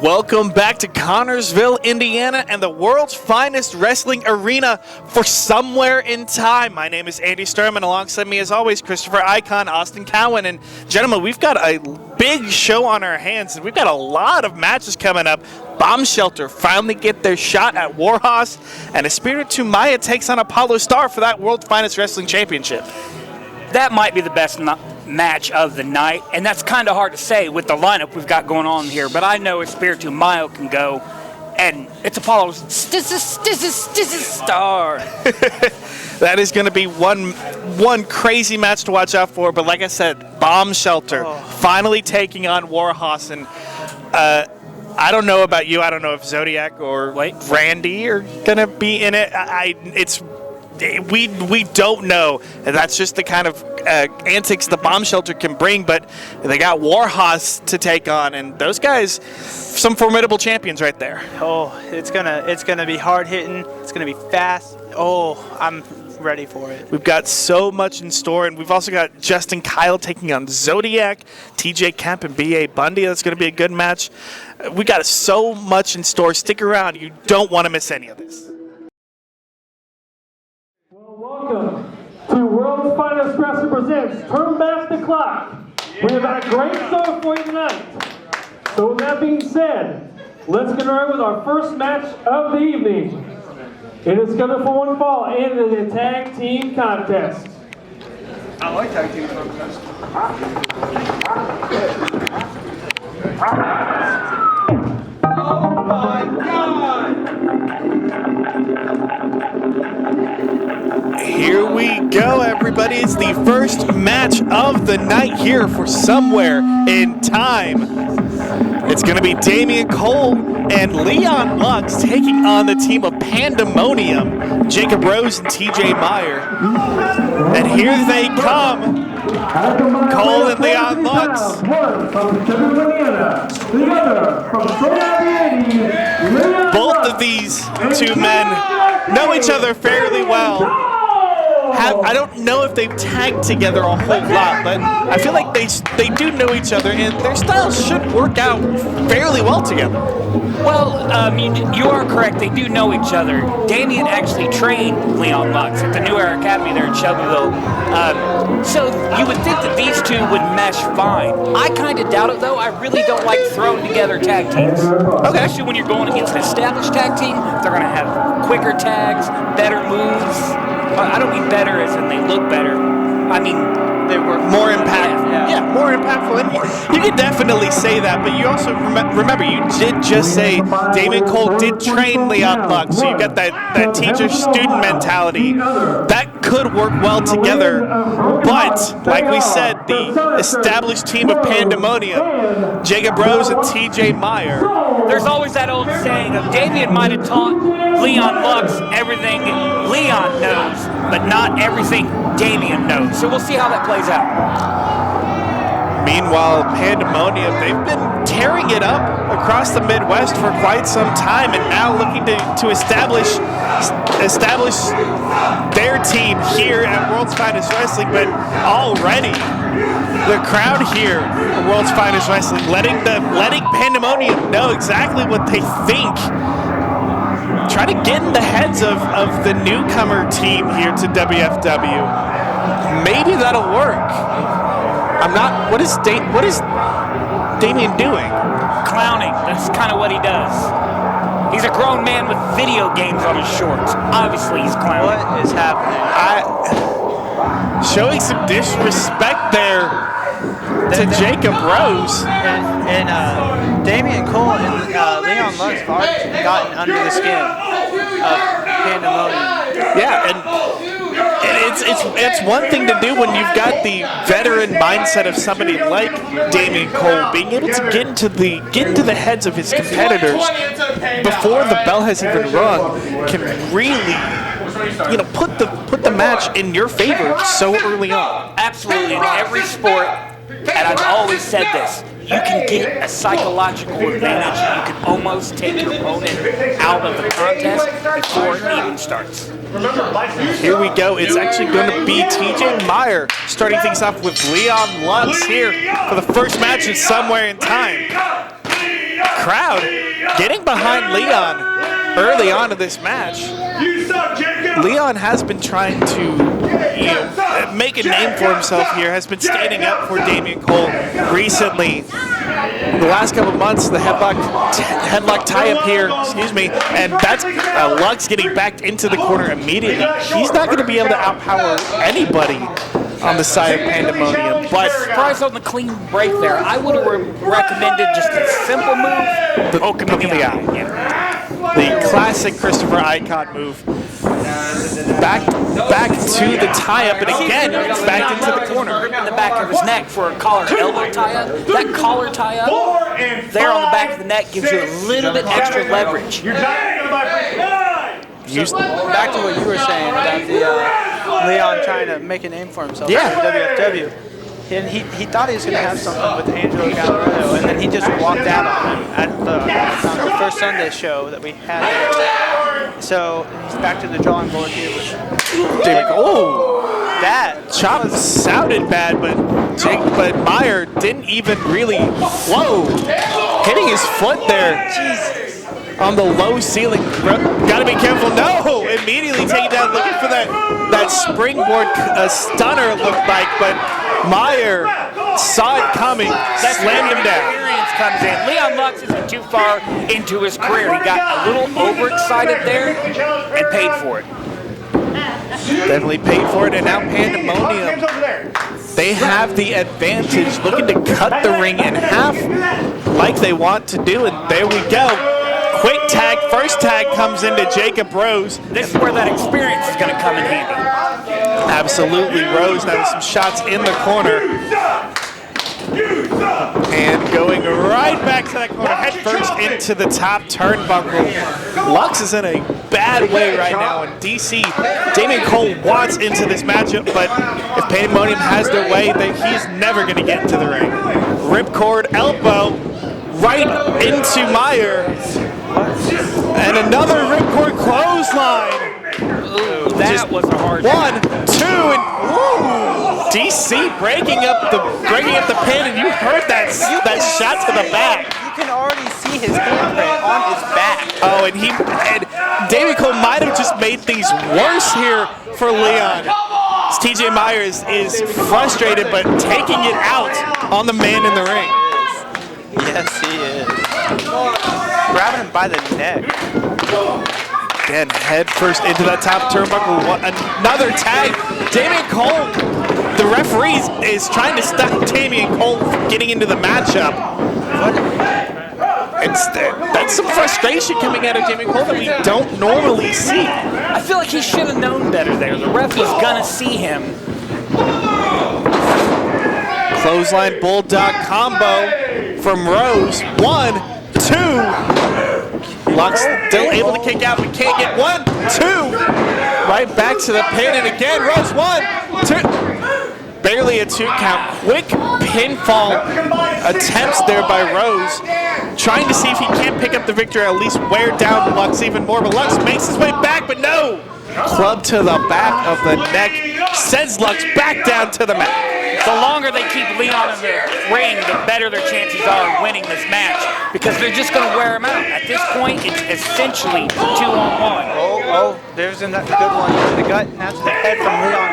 Welcome back to Connorsville, Indiana, and the world's finest wrestling arena for Somewhere in Time. My name is Andy Sturman. Alongside me, as always, Christopher Icon, Austin Cowan. And gentlemen, we've got a big show on our hands, and we've got a lot of matches coming up. Bomb Shelter finally get their shot at Warhorse, and Espiritu Maya takes on Apollo Star for that world's finest wrestling championship. That might be the best match of the night, and that's kind of hard to say with the lineup we've got going on here, but I know Espiritu Maya can go, and it's Apollo's Star. That is going to be one crazy match to watch out for, but like I said, Bomb Shelter finally taking on Warhorse, and I don't know about you. I don't know if Zodiac or Randy are going to be in it. We don't know. And that's just the kind of antics the Bomb Shelter can bring, but they got Warhorse to take on, and those guys, some formidable champions right there. Oh, it's gonna be hard hitting. It's gonna be fast. Oh, I'm ready for it. We've got so much in store, and we've also got Justin Kyle taking on Zodiac, TJ Kemp, and B.A. Bundy. That's going to be a good match. We got so much in store. Stick around. You don't want to miss any of this. Welcome to World's Finest Wrestling presents Turn Back the Clock. We have got a great show for you tonight. So with that being said, let's get right with our first match of the evening. It is scheduled for one fall and it is a tag team contest. I like tag team contests. Oh my God! Here we go, everybody. It's the first match of the night here for Somewhere in Time. It's going to be Damian Cole and Leon Lux taking on the team of Pandemonium, Jacob Rose and TJ Meyer. And here they come, Cole and Leon Lux. Both of these two men know each other fairly well. I don't know if they've tagged together a whole lot, but I feel like they do know each other, and their styles should work out fairly well together. Well, you are correct. They do know each other. Damian actually trained Leon Lux at the New Era Academy there in Shelbyville. So you would think that these two would mesh fine. I kind of doubt it, though. I really don't like throwing together tag teams. Okay. Especially when you're going against an established tag team. They're going to have quicker tags, better moves. I don't mean better as in they look better. I mean They were more impactful. Yeah, more impactful. And you can definitely say that, but you also remember you did just say Damian Cole did train Leon Lux, so you got that teacher-student mentality. That could work well together, but like we said, the established team of Pandemonium, Jacob Rose and TJ Meyer. there's always that old saying of Damian might have taught Leon Lux everything Leon knows, but not everything Damian knows. So we'll see how that plays out. Meanwhile, Pandemonium, they've been tearing it up across the Midwest for quite some time, and now looking to establish their team here at World's Finest Wrestling. But already, the crowd here at World's Finest Wrestling letting Pandemonium know exactly what they think. Try to get in the heads of the newcomer team here to WFW. Maybe that'll work. What is Damian doing? Clowning. That's kind of what he does. He's a grown man with video games on his shorts. Obviously, he's clowning. What is happening? Showing some disrespect there to Jacob Rose. And Damian Cole and Leon Lux have already gotten under the skin of Pandemonium. Yeah, and it's one thing to do when you've got the veteran mindset of somebody like Damian Cole, being able to get into the heads of his competitors before the bell has even rung, can really, put the match in your favor so early on. Absolutely. In every sport, and I've always said this, you can get a psychological advantage. You can almost take your opponent out of the contest before it even starts. Here we go. It's actually going to be TJ Meyer starting things off with Leon Lux here for the first match of Somewhere in Time. crowd getting behind Leon early on in this match. Leon has been trying to make a name for himself here, has been standing up for Damian Cole recently. The last couple of months, the headlock tie-up here, and that's Lux getting backed into the corner immediately. He's not going to be able to outpower anybody on the side of Pandemonium. But surprised on the clean break there. I would have recommended just a simple move. The poke him in the eye. Yeah. The classic Christopher Icott move. Back to the tie-up, and again, back into the corner. In the back of his neck for a collar elbow tie-up. That collar tie-up there on the back of the neck gives you a little bit extra leverage. Back to what you were saying about the Leon trying to make a name for himself in WFW. And he thought he was going to have something with Angelo Gallardo, and then he just walked out on him at the first Sunday show that we had there. So he's back to the drawing board here. That chop sounded bad, but Meyer didn't even really. Whoa! Hitting his foot there. Jesus. On the low ceiling. Gotta be careful. No! Immediately taken down, looking for that springboard stunner, it looked like, but Meyer saw it coming, slammed him down. Experience comes in. Leon Lux isn't too far into his career. He got a little overexcited there and paid for it. Definitely paid for it, and now Pandemonium, they have the advantage, looking to cut the ring in half like they want to do, and there we go. Quick tag, first tag comes into Jacob Rose. This is where that experience is going to come in handy. Absolutely, Rose now with some shots in the corner. And going right back to that corner, head first into the top turnbuckle. Lux is in a bad way right now, and Damian Cole wants into this matchup, but if Pandemonium has their way, then he's never going to get into the ring. Ripcord elbow right into Meyer. And another ripcord clothesline. Ooh, that was a hard 1, 2, and ooh, DC breaking up the pin, and you heard that shot to the back. You can already see his handprint on his back. Oh, and Damian Cole might have just made things worse here for Leon. TJ Meyer is frustrated, but taking it out on the man in the ring. Yes, he is. Grabbing him by the neck. Again, head first into that top turnbuckle. Another tag. Damian Cole, the referee is trying to stop Damian Cole from getting into the matchup. That's some frustration coming out of Damian Cole that we don't normally see. I feel like he should have known better there. The ref was going to see him. Clothesline bulldog combo from Rose. 1, 2. Lux still able to kick out, but can't get 1, 2. Right back to the pin, and again, Rose 1, 2. Barely a 2 count. Quick pinfall attempts there by Rose. Trying to see if he can't pick up the victory, or at least wear down Lux even more, but Lux makes his way back, but no. Club to the back of the neck sends Lux back down to the mat. The longer they keep Leon in the ring, the better their chances are of winning this match, because they're just going to wear him out. At this point, it's essentially 2-on-1. Oh, there's a good one to the gut, and that's the head from Leon.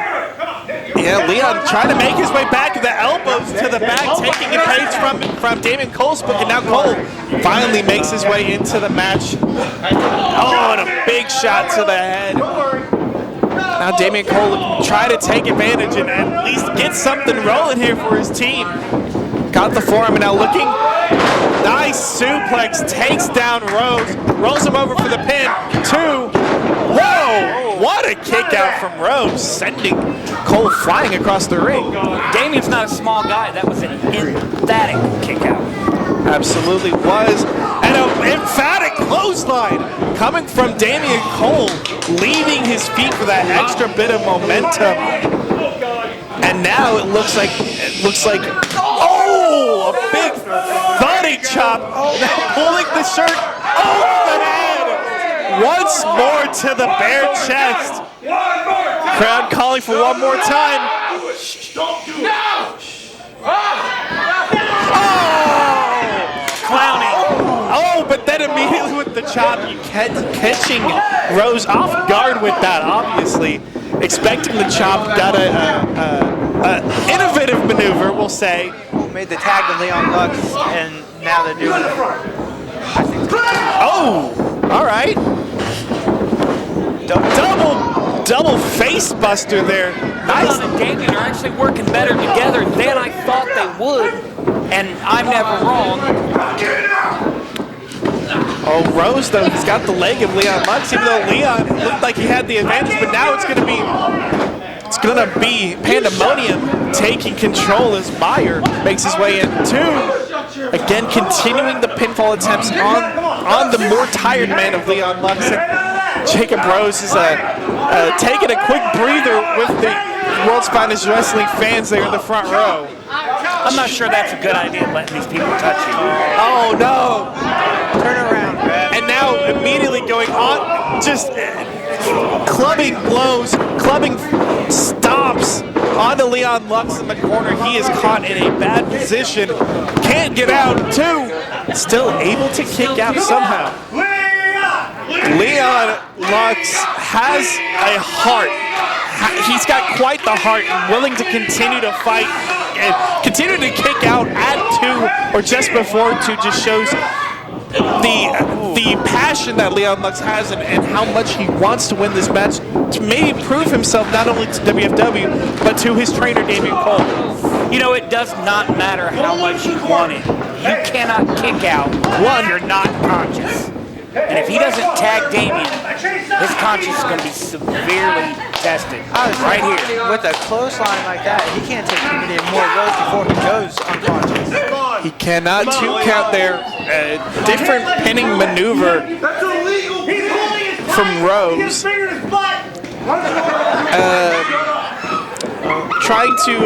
Yeah, Leon trying to make his way back, the elbows to the back, taking a page from Damian Cole's book, and now Cole finally makes his way into the match. Oh, and a big shot to the head. Now Damian Cole try to take advantage and at least get something rolling here for his team. Got the forearm, and now looking. Nice suplex, takes down Rose. Rolls him over for the pin. 2. Whoa! What a kick out from Rose, sending Cole flying across the ring. Damian's not a small guy. That was an emphatic kick out. Absolutely was. And an emphatic clothesline coming from Damian Cole, leaving his feet for that extra bit of momentum. And now it looks like oh, a big body chop. Now pulling the shirt off the head. Once more to the bare chest. Crowd calling for one more time. Oh! Clowning. but then immediately with the chop, you catching Rose off guard with that, obviously. Expecting the chop, got a innovative maneuver, we'll say. Made the tag to Leon Lux, and now they're doing it. Oh, all right. Double face buster there. Nice. Leon and Damien are actually working better together than I thought they would, and I'm never wrong. Oh, Rose, though, he's got the leg of Leon Lux, even though Leon looked like he had the advantage, but now it's gonna be Pandemonium taking control as Meyer makes his way in too. Again, continuing the pinfall attempts on the more tired man of Leon Lux. And Jacob Rose is taking a quick breather with the World's Finest Wrestling fans there in the front row. I'm not sure that's a good idea, letting these people touch you. Oh no! Turn around, Brad. And now immediately going on, just clubbing blows, clubbing stomps onto Leon Lux in the corner. He is caught in a bad position. Can't get out, too. Still able to kick out somehow. Leon Lux has a heart. He's got quite the heart and willing to continue to fight and continue to kick out at 2 or just before 2. Just shows the passion that Leon Lux has and how much he wants to win this match to maybe prove himself not only to WFW but to his trainer Damien Cole. You know, it does not matter how much you want it. You cannot kick out when you're not conscious. And if he doesn't tag Damien, his conscience is going to be severely tested right here. With a clothesline like that, he can't take any more blows before he goes unconscious. He cannot 2 count there. Different pinning maneuver from Rose. Trying to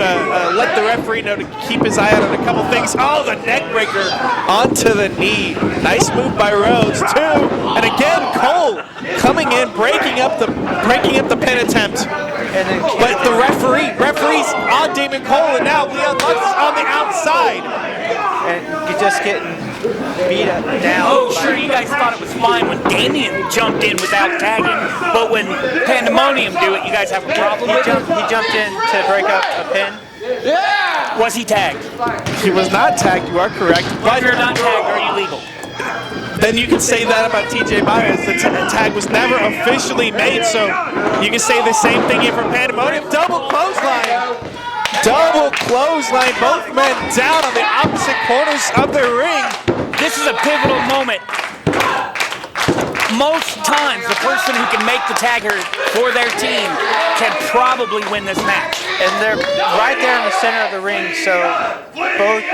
let the referee know to keep his eye out on a couple things. Oh, the neck breaker onto the knee. Nice move by Rose, too. And again, Cole coming in, breaking up the pin attempt. But the referee's on Damien Cole, and now Leon Lux is on the outside. And you're just getting beat up down. Oh, sure, you guys thought it was fine when Damien jumped in without tagging, but when Pandemonium do it, you guys have a problem with it? He jumped in to break up a pin. Yeah! Was he tagged? He was not tagged, you are correct. But if you're not tagged, are you legal? Then you can say that about TJ Myers. The tag was never officially made, so you can say the same thing here for Pandemonium. Double clothesline. Double clothesline. Both men down on the opposite corners of the ring. This is a pivotal moment. Most times, the person who can make the tagger for their team can probably win this match. And they're right there in the center of the ring, so both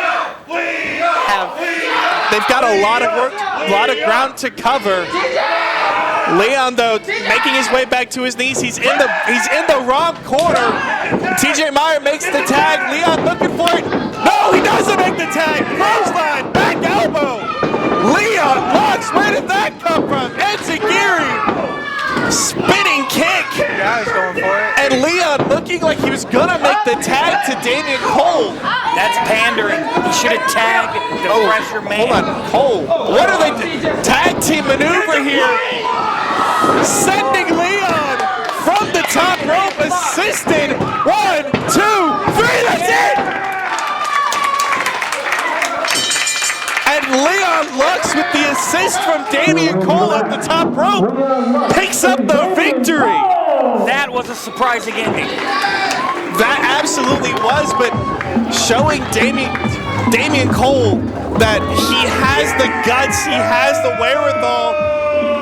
have... They've got a lot of work, a lot of ground to cover. Leon, though, making his way back to his knees. He's in the wrong corner. TJ Meyer makes the tag. Leon looking for it. No, he doesn't make the tag. Clothesline, back elbow. Leon Lux, where did that come from? Enziguri, spinning kick. Guys going for it. And Leon looking like he was gonna make the tag to Damien Cole. That's pandering. He should have tagged the fresher man. Hold on, Cole. What are they doing? Tag team maneuver here. Sending Leon from the top rope, assisted. 1, 2, 3, that's it! And Leon Lux with the assist from Damien Cole at the top rope picks up the victory. That was a surprising ending. That absolutely was, but showing Damien Cole that he has the guts, he has the wherewithal,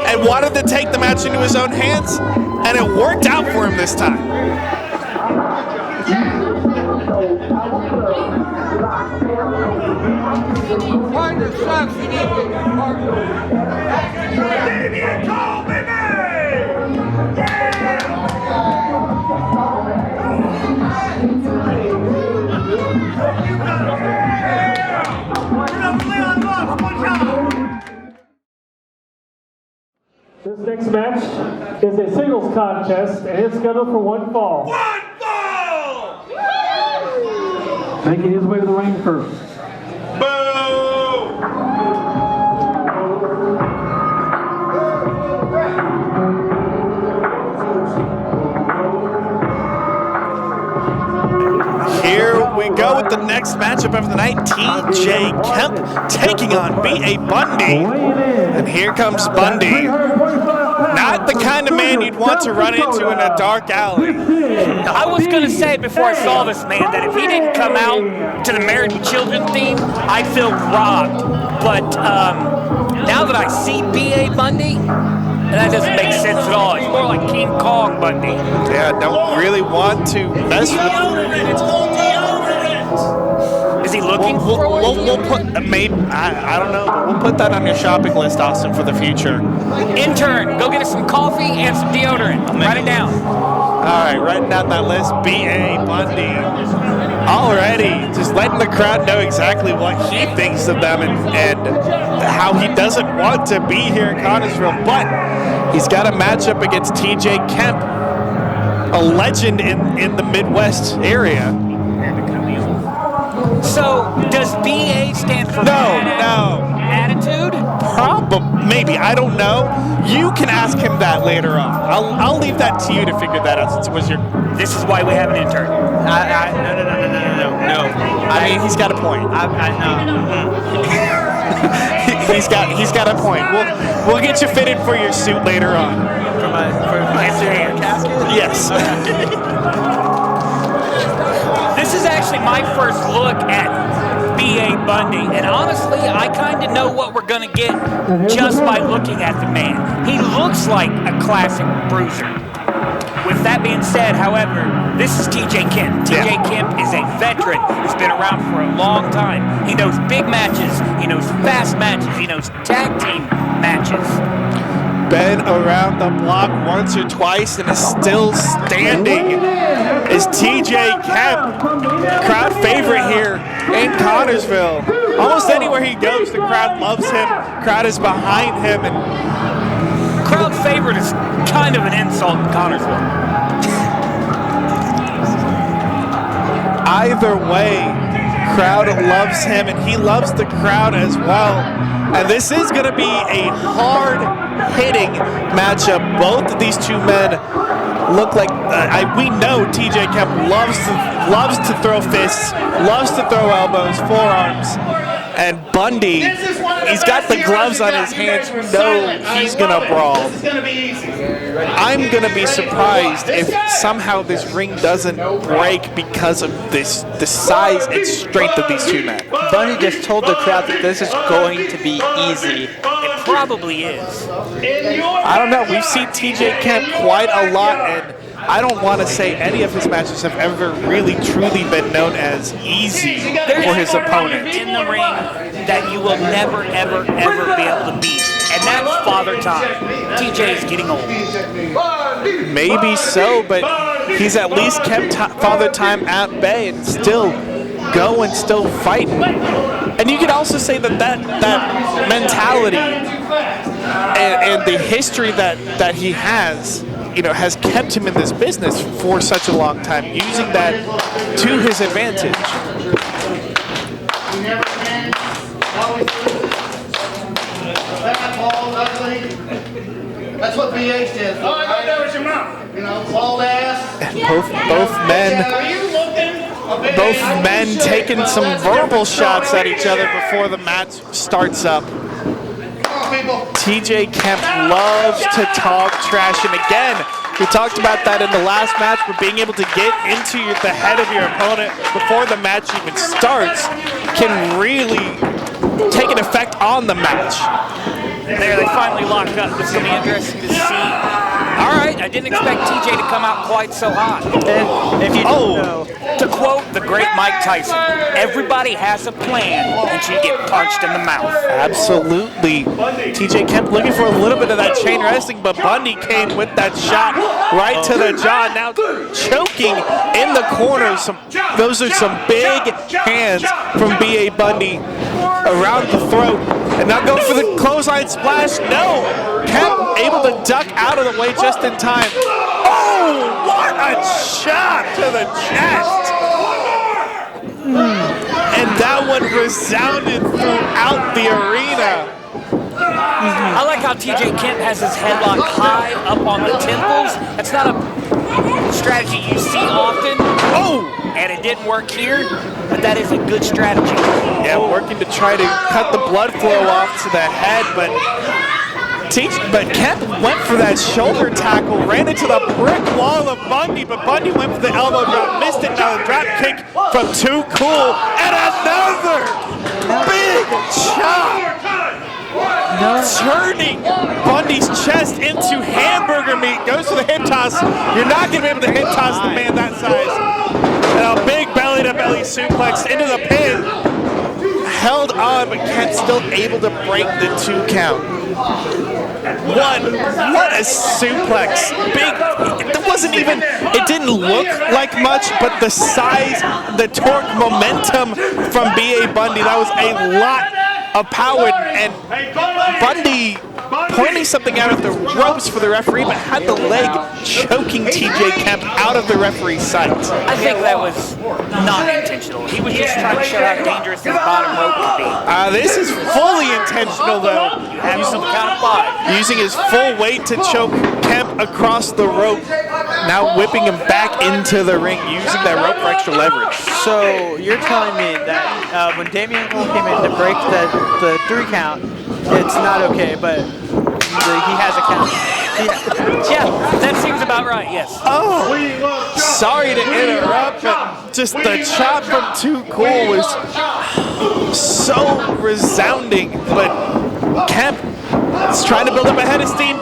and wanted to take the match into his own hands, and it worked out for him this time. Partner sucks, you need to partner. Damien Cole, baby! This next match is a singles contest, and it's scheduled for 1 fall. 1 fall! Making his way to the ring first. Boo! next matchup of the night, TJ Kemp taking on B.A. Bundy. And here comes Bundy. Not the kind of man you'd want to run into in a dark alley. I was going to say before I saw this man that if he didn't come out to the Married with Children theme, I'd feel robbed. But now that I see B.A. Bundy, that doesn't make sense at all. It's more like King Kong Bundy. Yeah, don't really want to mess with Is he looking for one? We'll put, maybe, I don't know, but we'll put that on your shopping list, Austin, for the future. Intern, go get us some coffee and some deodorant. Write it down. All right, writing down that list, B.A. Bundy. Already, just letting the crowd know exactly what he thinks of them and how he doesn't want to be here in Connersville, but he's got a matchup against TJ Kemp, a legend in the Midwest area. So, does BA stand for attitude? Probably, maybe, I don't know. You can ask him that later on. I'll leave that to you to figure that out since it was your... This is why we have an intern. No. I mean, he's got a point. He's got a point. We'll get you fitted for your suit later on. For my casket? Yes. This is actually my first look at B.A. Bundy, and honestly, I kind of know what we're going to get just by looking at the man. He looks like a classic bruiser. With that being said, however, this is TJ Kemp. TJ Kemp is a veteran. He's been around for a long time. He knows big matches. He knows fast matches. He knows tag team matches. Been around the block once or twice and is still standing. Is TJ Kemp, crowd favorite here in Connersville. Almost anywhere he goes, the crowd loves him. Crowd is behind him, and crowd favorite is kind of an insult in Connersville. Either way, crowd loves him, and he loves the crowd as well. And this is going to be a hard-hitting matchup. Both of these two men look like we know TJ Kemp loves to throw fists, loves to throw elbows, forearms, and Bundy, he's got the gloves on his hands. You know he's gonna brawl. I'm gonna be surprised if somehow this ring doesn't break because of the size and strength of these two men. Bundy just told the crowd that this is going to be easy. It probably is. I don't know. We've seen TJ Kemp quite a lot, and I don't want to say any of his matches have ever really truly been known as easy for his opponent. In the ring that you will never, ever, ever be able to beat, and that's Father Time. TJ is getting old. Maybe so, but he's at least kept Father Time at bay and still going, still fighting. And you could also say that mentality and the history that he has, has kept him in this business for such a long time, using that to his advantage. That's what BH did. Oh, I thought that was your mom. Bald ass. Both men taking some verbal shots at each other before the match starts up. TJ Kemp loves to talk trash, and again, we talked about that in the last match, but being able to get into the head of your opponent before the match even starts can really take an effect on the match. There, they finally locked up. This is going to be interesting to see. All right, I didn't expect TJ to come out quite so hot. And if you don't know, to quote the great Mike Tyson, everybody has a plan until you get punched in the mouth. Absolutely. TJ Kemp looking for a little bit of that chain wrestling, but Bundy came with that shot right to the jaw. Now choking in the corner. Those are some big hands from B.A. Bundy around the throat. And now going for the clothesline splash. No! Kemp able to duck out of the way just in time. Oh, what a shot to the chest! And that one resounded throughout the arena. I like how TJ Kemp has his headlock high up on the temples. That's not a strategy you see often. Oh! and it didn't work here, but that is a good strategy. Yeah, working to try to cut the blood flow off to the head, but Kemp went for that shoulder tackle, ran into the brick wall of Bundy, but Bundy went for the elbow drop, missed it. Now the drop kick from Too Cool, and another big chop, turning Bundy's chest into hamburger meat. Goes for the hip toss. You're not going to be able to hip toss the man that size. And a big belly-to-belly suplex into the pin. Held on, but Kemp still able to break the 2 count. What a suplex. Big, it wasn't even, it didn't look like much, but the size, the torque, momentum from B.A. Bundy, that was a lot of power, and Bundy pointing something out of the ropes for the referee, but had the leg choking TJ Kemp out of the referee's sight. I think that was not intentional. He was just trying to show how dangerous his bottom rope could be. This is fully intentional, though. You have some count of 5. Using his full weight to choke Kemp across the rope, now whipping him back into the ring, using that rope for extra leverage. So you're telling me that when Damian Cole came in to break the 3 count, it's not okay, but he has a count. Yeah, that seems about right, yes. Oh, sorry to interrupt, but just the chop from Too Cool was so resounding, but Kemp is trying to build up a head of steam,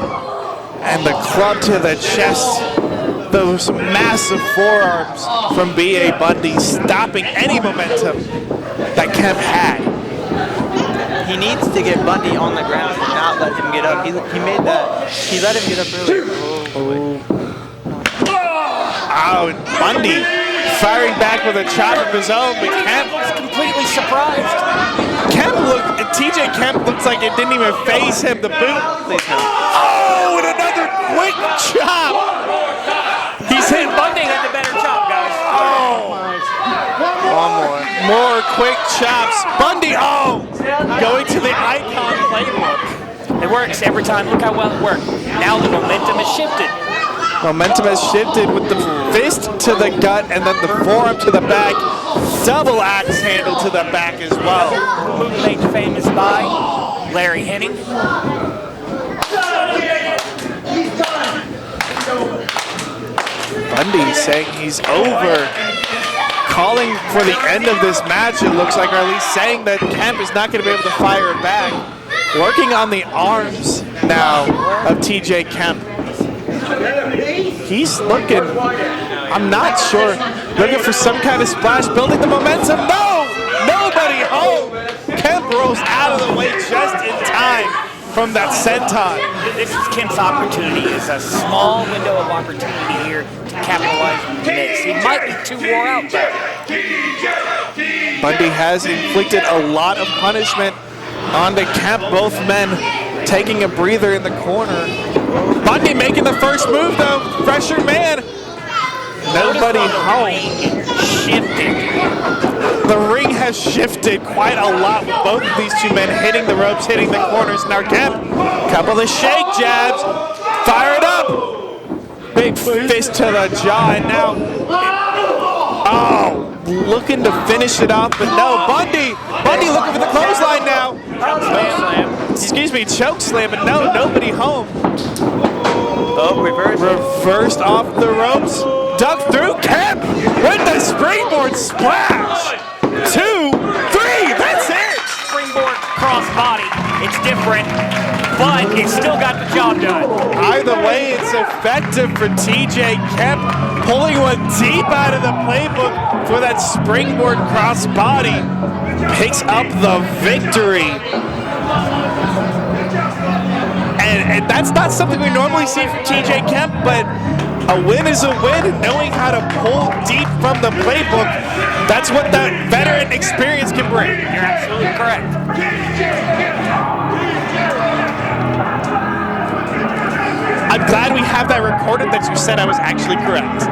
and the club to the chest, those massive forearms from B.A. Bundy stopping any momentum that Kemp had. He needs to get Bundy on the ground and not let him get up. He made that. He let him get up earlier. Oh, and Bundy firing back with a chop of his own, but Kemp was completely surprised. TJ Kemp looks like it didn't even faze him. The boot. Oh, and another quick chop. He's hit. Bundy had the better chop, guys. Oh. More quick chops. Bundy, going to the icon playbook. It works every time. Look how well it worked. Now the momentum has shifted. Momentum has shifted with the fist to the gut and then the forearm to the back. Double axe handle to the back as well. Move made famous by Larry Henning. Bundy saying he's over. Calling for the end of this match, it looks like, or at least saying that Kemp is not going to be able to fire it back. Working on the arms now of TJ Kemp. He's looking, I'm not sure, looking for some kind of splash, building the momentum. No! Nobody home! Kemp rolls out of the way just in time from that senton. This is Kemp's opportunity. It's a small window of opportunity here to capitalize on this. He might be too wore out though. Bundy has inflicted a lot of punishment onto Kemp, both men taking a breather in the corner. Bundy making the first move though, fresher man. Nobody home. The ring has shifted quite a lot with both of these two men hitting the ropes, hitting the corners. Now Kemp, couple of shake jabs, fire it up. Big fist to the jaw, and now, looking to finish it off, but no, Bundy looking for the clothesline now. Excuse me, choke slam, but no, nobody home. Oh, Reversed off the ropes. Dug through Kemp with the springboard splash. 2, 3, that's it. Springboard crossbody. It's different, but it still got the job done. Either way, it's effective for TJ Kemp, pulling one deep out of the playbook for that springboard crossbody. Picks up the victory. And that's not something we normally see from TJ Kemp, but a win is a win, and knowing how to pull deep from the playbook, that's what that veteran experience can bring. You're absolutely correct. I'm glad we have that recorded that you said I was actually correct.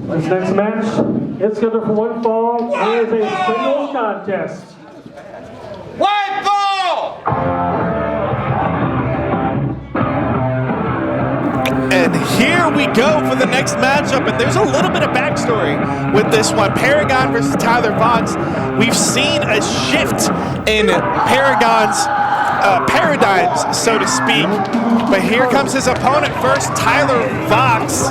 This next match is scheduled for one fall. It is a singles contest. White ball! we go for the next matchup, and there's a little bit of backstory with this one. Paragon versus Tyler Vox. We've seen a shift in Paragon's paradigms, so to speak. But here comes his opponent first, Tyler Vox.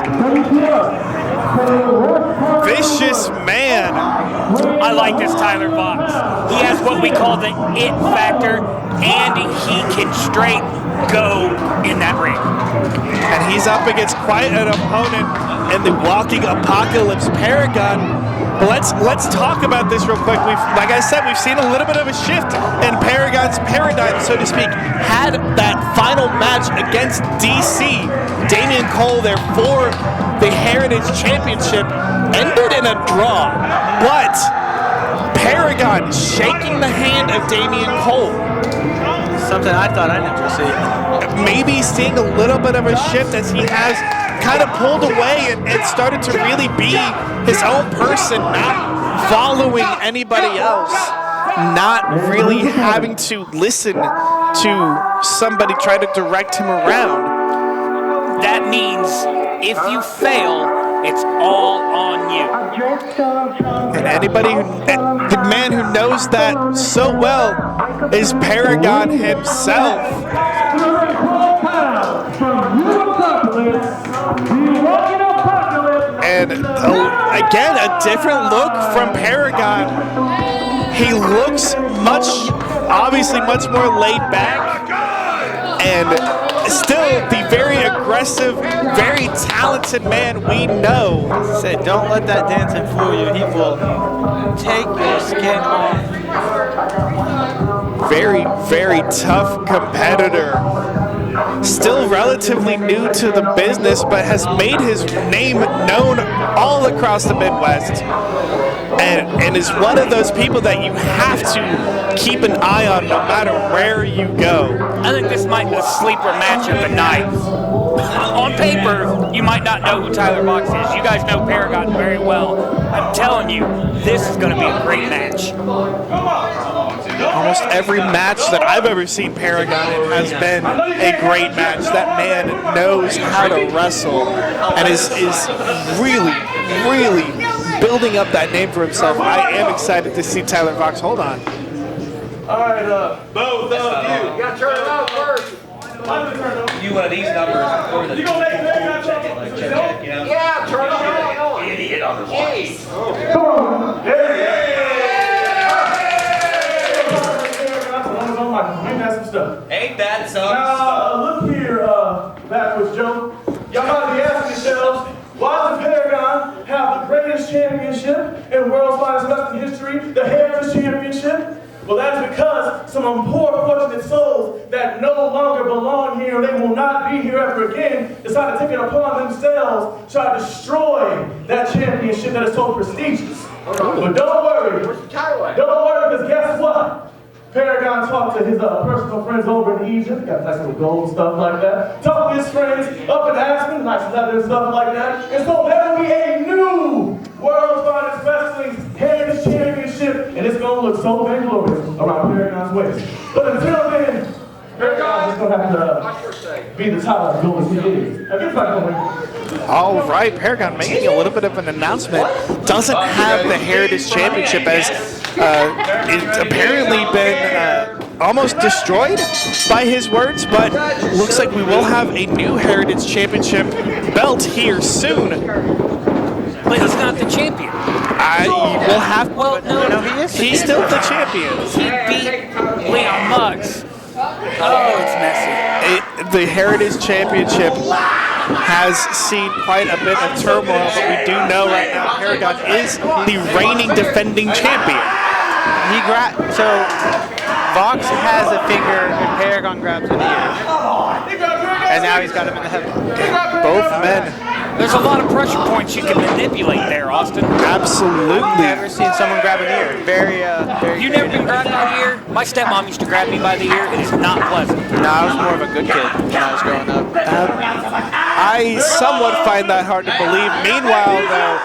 Vicious man. I like this Tyler Vox. He has what we call the it factor, and he can straight go in that ring. And he's up against quite an opponent in the Walking Apocalypse, Paragon. But let's talk about this real quick. Like I said, we've seen a little bit of a shift in Paragon's paradigm, so to speak. Had that final match against DC, Damian Cole there for the Heritage Championship, ended in a draw. But Paragon shaking the hand of Damian Cole. Something I thought I'd never see. Maybe seeing a little bit of a shift as he has kind of pulled away and started to really be his own person, not following anybody else, not really having to listen to somebody try to direct him around. That means if you fail, it's all on you. And anybody the man who knows that so well is Paragon himself. And again, a different look from Paragon. He looks obviously much more laid back, and still the very aggressive, very talented man we know. Said, don't let that dancing fool you. He will take your skin off. Very, very tough competitor. Still relatively new to the business, but has made his name known all across the Midwest. And is one of those people that you have to keep an eye on no matter where you go. I think this might be the sleeper match of the night. On paper, you might not know who Tyler Vox is. You guys know Paragon very well. I'm telling you, this is going to be a great match. Almost every match that I've ever seen Paragon in has been a great match. That man knows how to wrestle and is really, really building up that name for himself. I am excited to see Tyler Vox. Hold on. All right, both of you. You gotta turn it up first. You one of these numbers before the You gonna make Paragon check it, like check, you know? Yeah, turn it up. Idiot on the voice. Come on. Ain't that some Now, look here, backwards Joe. Y'all might be asking yourselves, why does Paragon have the greatest championship in World's Finest Wrestling history, the Heritage Championship? Well, that's because some poor, fortunate souls that no longer belong here, they will not be here ever again, decided to take it upon themselves, try to destroy that championship that is so prestigious. But don't worry. Don't worry, because guess what? Paragon talked to his personal friends over in Egypt, got nice little gold and stuff like that. Talked to his friends up in Aspen, nice leather and stuff like that. And so there will be a new World's Finest Wrestling Heritage Championship, and it's going to look so vainglorious around Paragon's waist. But until then, Paragon's just going to have to be the top of the gold as he is. Now get back over. All right, Paragon making a little bit of an announcement. Doesn't have the Heritage Championship as it's apparently been almost destroyed by his words, but looks like we will have a new Heritage Championship belt here soon. But he's not the champion. We'll have. Well, no, he is. He's still the champion. He beat Leon Muggs. Oh, it's messy. The Heritage Championship has seen quite a bit of turmoil, but we do know right now Paragon is the reigning defending champion. So Vox has a finger and Paragon grabs an ear. And now he's got him in the head. Both men. There's a lot of pressure points you can manipulate there, Austin. Absolutely. Never seen someone grab an ear. Very You never been grabbed by the ear? My stepmom used to grab me by the ear. It is not pleasant. No, I was more of a good kid when I was growing up. I somewhat find that hard to believe. Meanwhile, though,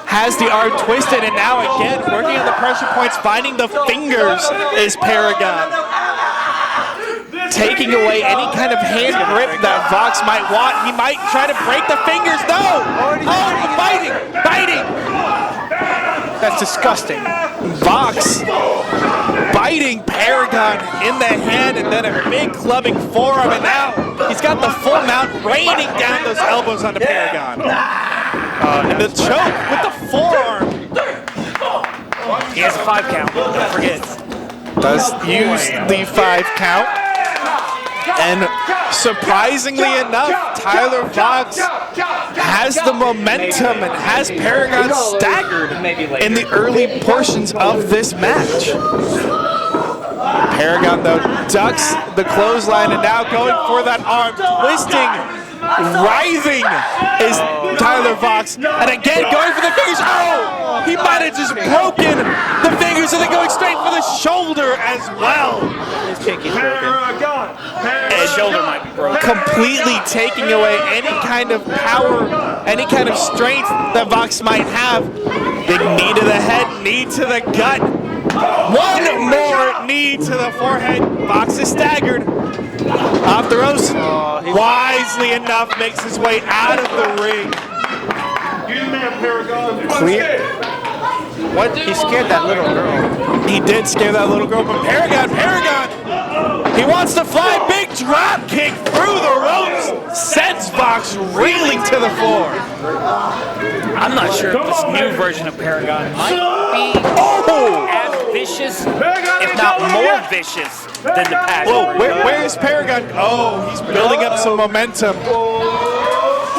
has the arm twisted, and now again, working on the pressure points, finding the fingers is Paragon. taking away any kind of hand grip that Vox might want. He might try to break the fingers. No! Oh, biting! That's disgusting. Vox biting Paragon in the hand and then a big clubbing forearm, and now he's got the full mount raining down those elbows onto Paragon. And the choke with the forearm. He has a 5 count, don't forget. Does use the 5 count. And surprisingly enough, Tyler Vox has the momentum and has Paragon staggered in the early portions of this match. Paragon, though, ducks the clothesline and now going for that arm, twisting, writhing is Tyler Vox. And again, going for the fingers. Oh, he might have just broken the fingers and then going straight for the shoulder as well. His pinky's broken. His shoulder might be broken. Completely taking away any kind of power, any kind of strength that Vox might have. Big knee to the head, knee to the gut. One more knee to the forehead. Vox is staggered. Off the ropes. Wisely enough, makes his way out of the ring. Clear. What? He scared that little girl. He did scare that little girl, but Paragon, he wants to fly. Big drop kick through the ropes. Sends Vox reeling to the floor. I'm not sure if this new version of Paragon might be as vicious, if not more vicious, than the past. Whoa, where is Paragon? Oh, he's building up some momentum.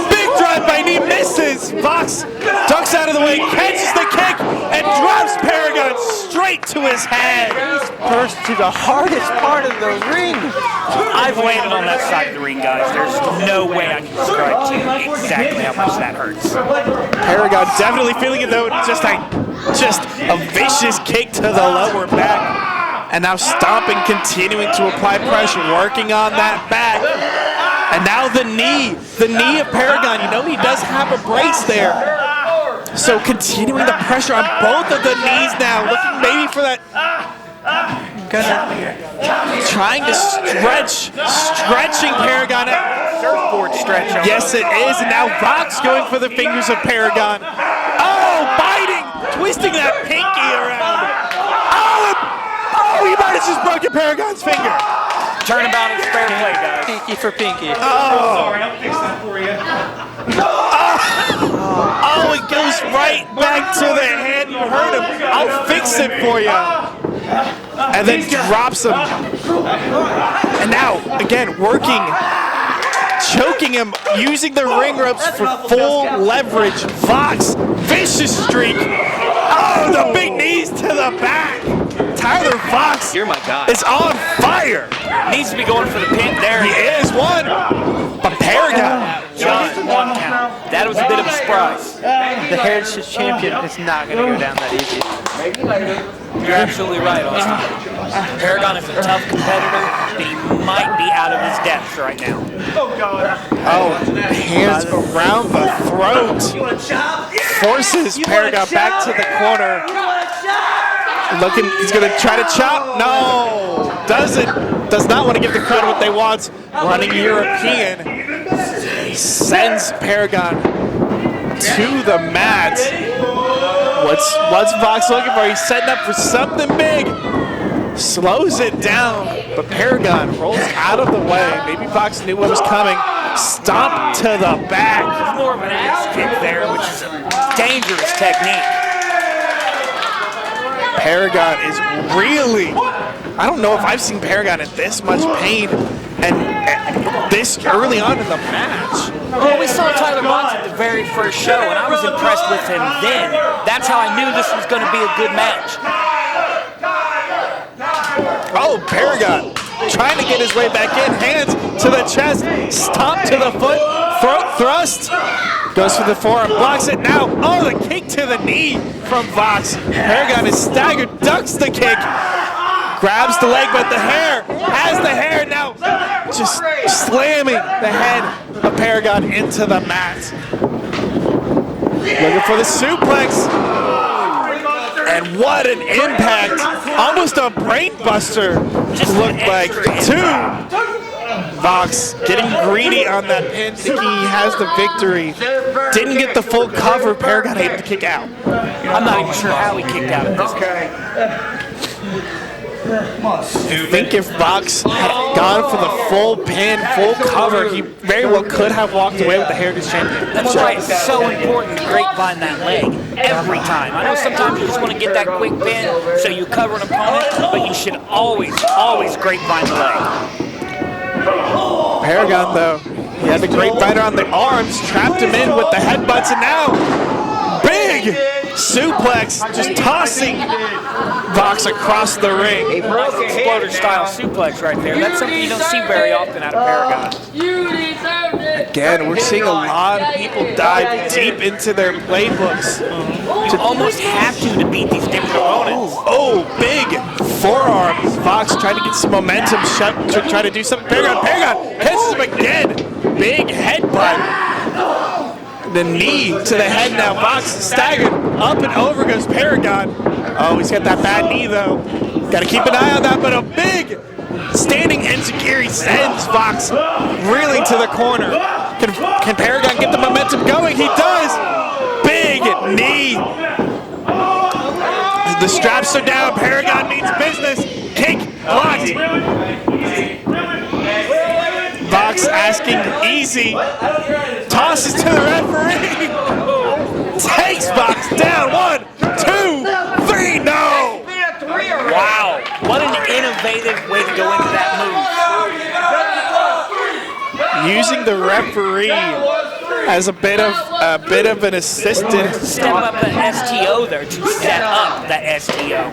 Big drive by knee, misses. Vox ducks out of the way, catches the kick, and drops Paragon straight to his head. First to the hardest part of the ring. I've landed on that side of the ring, guys. There's no way I can describe to you exactly how much that hurts. Paragon definitely feeling it though. Just a vicious kick to the lower back. And now stomping, continuing to apply pressure, working on that back. And now the knee of Paragon. You know he does have a brace there. So continuing the pressure on both of the knees now, looking maybe for that. Trying to stretching Paragon out. Surfboard stretch. Yes, it is. And now Vox going for the fingers of Paragon. Oh, biting, twisting that pinky around. Oh, he might have just broken Paragon's finger. Turnabout is fair play, guys. Pinky for pinky. Sorry, I'll fix that for you. Oh, it goes right back to the hand. You heard him. I'll fix it for you. And then drops him. And now, again, working, choking him, using the ring ropes for full leverage. Vox, vicious streak. Oh, the big knees to the back. Tyler Vox You're my guy. is on fire. Needs to be going for the pin there. He is one. But Paragon. John, 1 count. That was a bit of a surprise. The Heritage Champion is not going to go down that easy. You're absolutely right, Austin. Paragon is a tough competitor, but he might be out of his depth right now. Oh, hands around the throat. Forces Paragon back to the corner. Looking, he's going to try to chop. No, does not want to give the crowd what they want. Running European sends Paragon to the mat. What's Vox looking for? He's setting up for something big. Slows it down, but Paragon rolls out of the way. Maybe Vox knew what was coming. Stomp to the back. It's more of an axe kick there, which is a dangerous technique. Paragon is really, I don't know if I've seen Paragon in this much pain and this early on in the match. Well, we saw Tyler Vox at the very first show, and I was impressed with him then. That's how I knew this was going to be a good match. Oh, Paragon trying to get his way back in. Hands to the chest, stomp to the foot, throat thrust. Goes for the forearm, blocks it now. Oh, the kick to the knee from Vox. Paragon is staggered, ducks the kick. Grabs the leg, but the hair, has the hair now. Just slamming the head of Paragon into the mat. Looking for the suplex. And what an impact. Almost a brain buster. Just Looked an like extra 2. Vox getting greedy on that pin, thinking he has the victory. Didn't get the full cover. Paragon able to kick out. I'm not even sure how he kicked out at this point. I think if Vox had gone for the full pin, full cover, he very well could have walked away with the Heritage Championship. That's right. It's so important to grapevine that leg every time. I know sometimes you just want to get that quick pin so you cover an opponent, but you should always grapevine the leg. Paragon, though, he had the grapevine on the arms, trapped him in with the headbutts, and now big suplex, just tossing Vox across the ring. Exploder-style suplex right there. That's something you don't see very often out of Paragon. Again, we're seeing a lot of people dive deep into their playbooks. You almost have to beat these different opponents. Oh, big forearms. Vox trying to get some momentum, to try to do something. Paragon catches him again. Big headbutt. The knee to the head now. Vox staggered up and over goes Paragon. Oh, he's got that bad knee though. Got to keep an eye on that, but a big standing enziguri sends Vox reeling to the corner. Can Paragon get the momentum going? He does. Big knee. The straps are down. Paragon means business. Kick blocked. Vox asking easy. Tosses to the referee. Takes Vox down. 1, 2, 3. No. Wow. What an innovative way to go into that move. Using the referee as a bit of an assistant. Step up the STO there to set up the STO.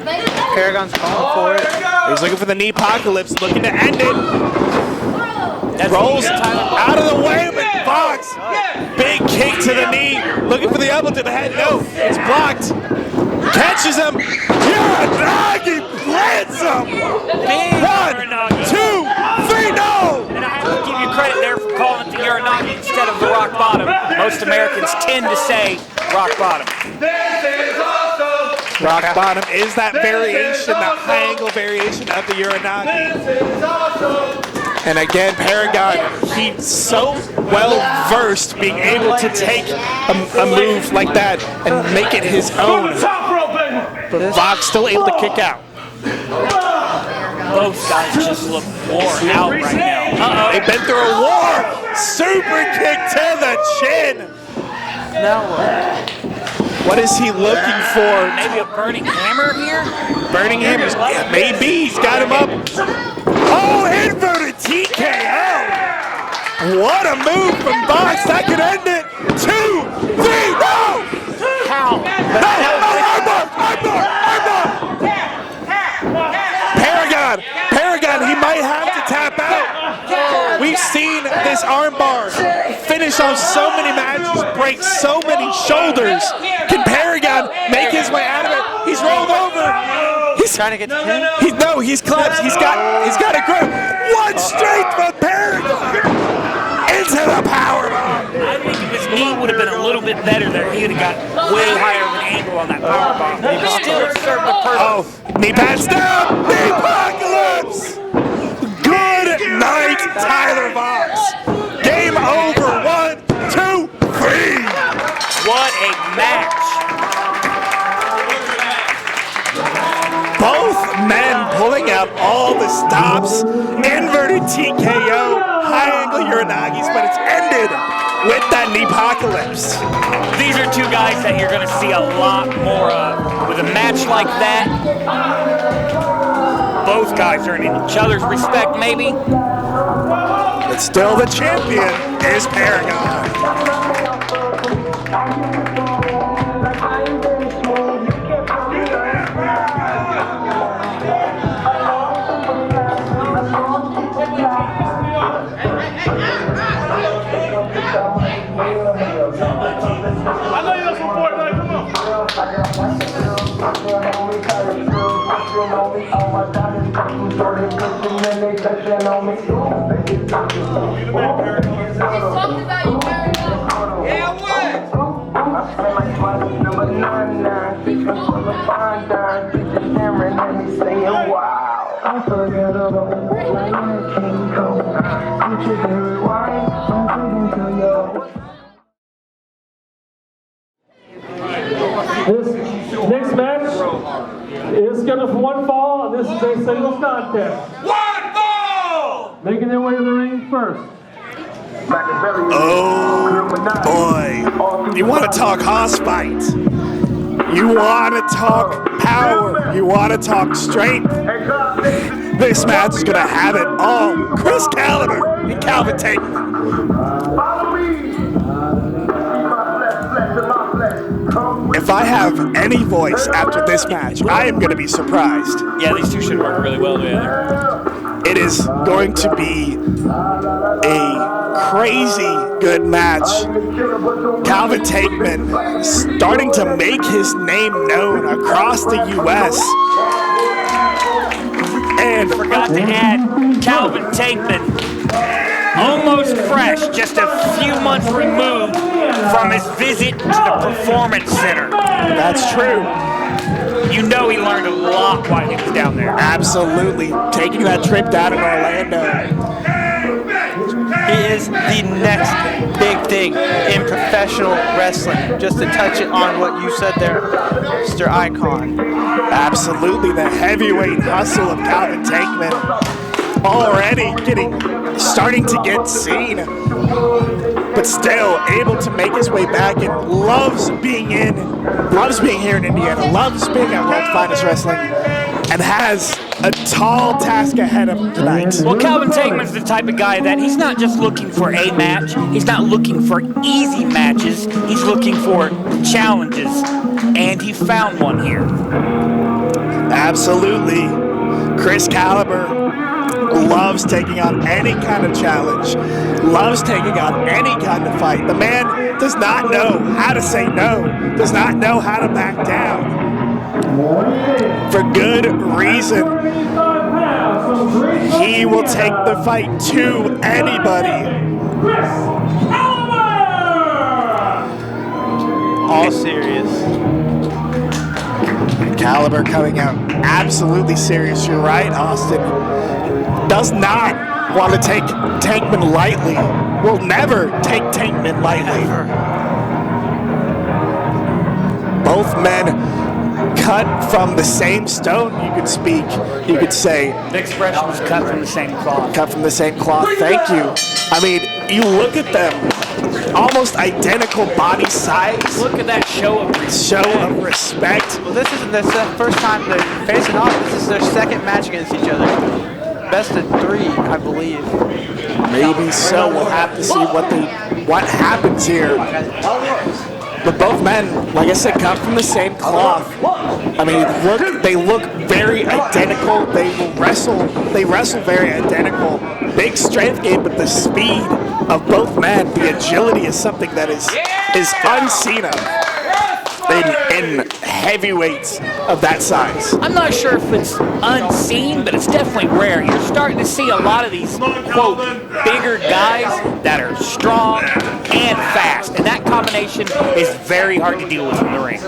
Paragon's calling for it. He's looking for the knee apocalypse, looking to end it. That's Rolls out of the way, but Vox. Big kick to the knee. Looking for the elbow to the head. No, it's blocked. Catches him. Uranagi plants him. 1, 2, 3, no. And I have to give you credit there for calling it the Uranagi instead of the rock bottom. Most Americans tend to say rock bottom. Rock bottom is that variation, that high angle variation of the Uranagi. And again, Paragon, he's so well versed being able to take a move like that and make it his own. But Vox still able to kick out. Both guys just look worn out right now. They've been through a war. Super kick to the chin. Now what? What is he looking for? Maybe a burning hammer here? Burning hammers. Yeah, maybe. He's got him up. Oh, inverted TKO. What a move from Vox. That could end it. 2, 3, no. How? No, Paragon, he might have to tap out. We've seen this armbar finish off so many matches, break so many shoulders. Can Paragon make his way out of it? He's rolled over. He's Trying to get the pin? He's collapsed. He's got a grip. One straight from Paragon into the powerbomb. I think if his knee would have been a little bit better there, he would have got way higher of an angle on that powerbomb. But still, it served the purpose. Oh, knee pads down. Knee apocalypse. Good night, Tyler Vox. Game over. 1, 2, 3. What a match. Both men pulling out all the stops. Inverted TKO, high angle Uranagis, but it's ended with that knee apocalypse. These are two guys that you're going to see a lot more of. With a match like that, both guys earning each other's respect, maybe. But still the champion is Paragon. Yeah, what? fine dime, bitches staring at me saying wow. Unforgettable, like a King Kong. Future very wide, don't think until you're. This next match is scheduled for one fall, and this is a singles contest. One ball! Making their way to the ring first. Oh boy. You want to talk hoss fight. You want to talk power. You want to talk strength. This match is going to have it all. Chris Caliber and Calvin Tankman. If I have any voice after this match, I am going to be surprised. Yeah, these two should work really well together. It is going to be a crazy good match. Calvin Tankman starting to make his name known across the U.S. And Forgot to add Calvin Tankman, almost fresh, just a few months removed from his visit to the Performance Center. that's true. You know he learned a lot while he was down there. Absolutely. Taking that trip down in Orlando. He is the next big thing in professional wrestling. Just to touch it on what you said there, Mr. Icon. Absolutely. The heavyweight hustle of Calvin Tankman already starting to get seen, but still able to make his way back and loves being here in Indiana, loves being at World's Finest Wrestling, and has a tall task ahead of him tonight. Well, Calvin Tankman's the type of guy that he's not just looking for a match, he's not looking for easy matches, he's looking for challenges, and he found one here. Absolutely. Chris Caliber loves taking on any kind of challenge, loves taking on any kind of fight. The man does not know how to say no, does not know how to back down. For good reason. He will take the fight to anybody. All serious. Caliber coming out absolutely serious. You're right, Austin. Does not want to take Tankman lightly. Will never take Tankman lightly. Both men cut from the same stone, you could say. The expression was cut from the same cloth. Cut from the same cloth, thank you. I mean, you look at them, almost identical body size. Look at that show of respect. Well, this isn't the first time they're facing off. This is their second match against each other. Best of 3, I believe. Maybe so. We'll have to see what happens here. But both men, like I said, cut from the same cloth. I mean, they look very identical. They wrestle very identical. Big strength game, but the speed of both men, the agility is something that is unseen of in heavyweights of that size. I'm not sure if it's unseen, but it's definitely rare. You're starting to see a lot of these, quote, bigger guys that are strong and fast, and that combination is very hard to deal with in the ring.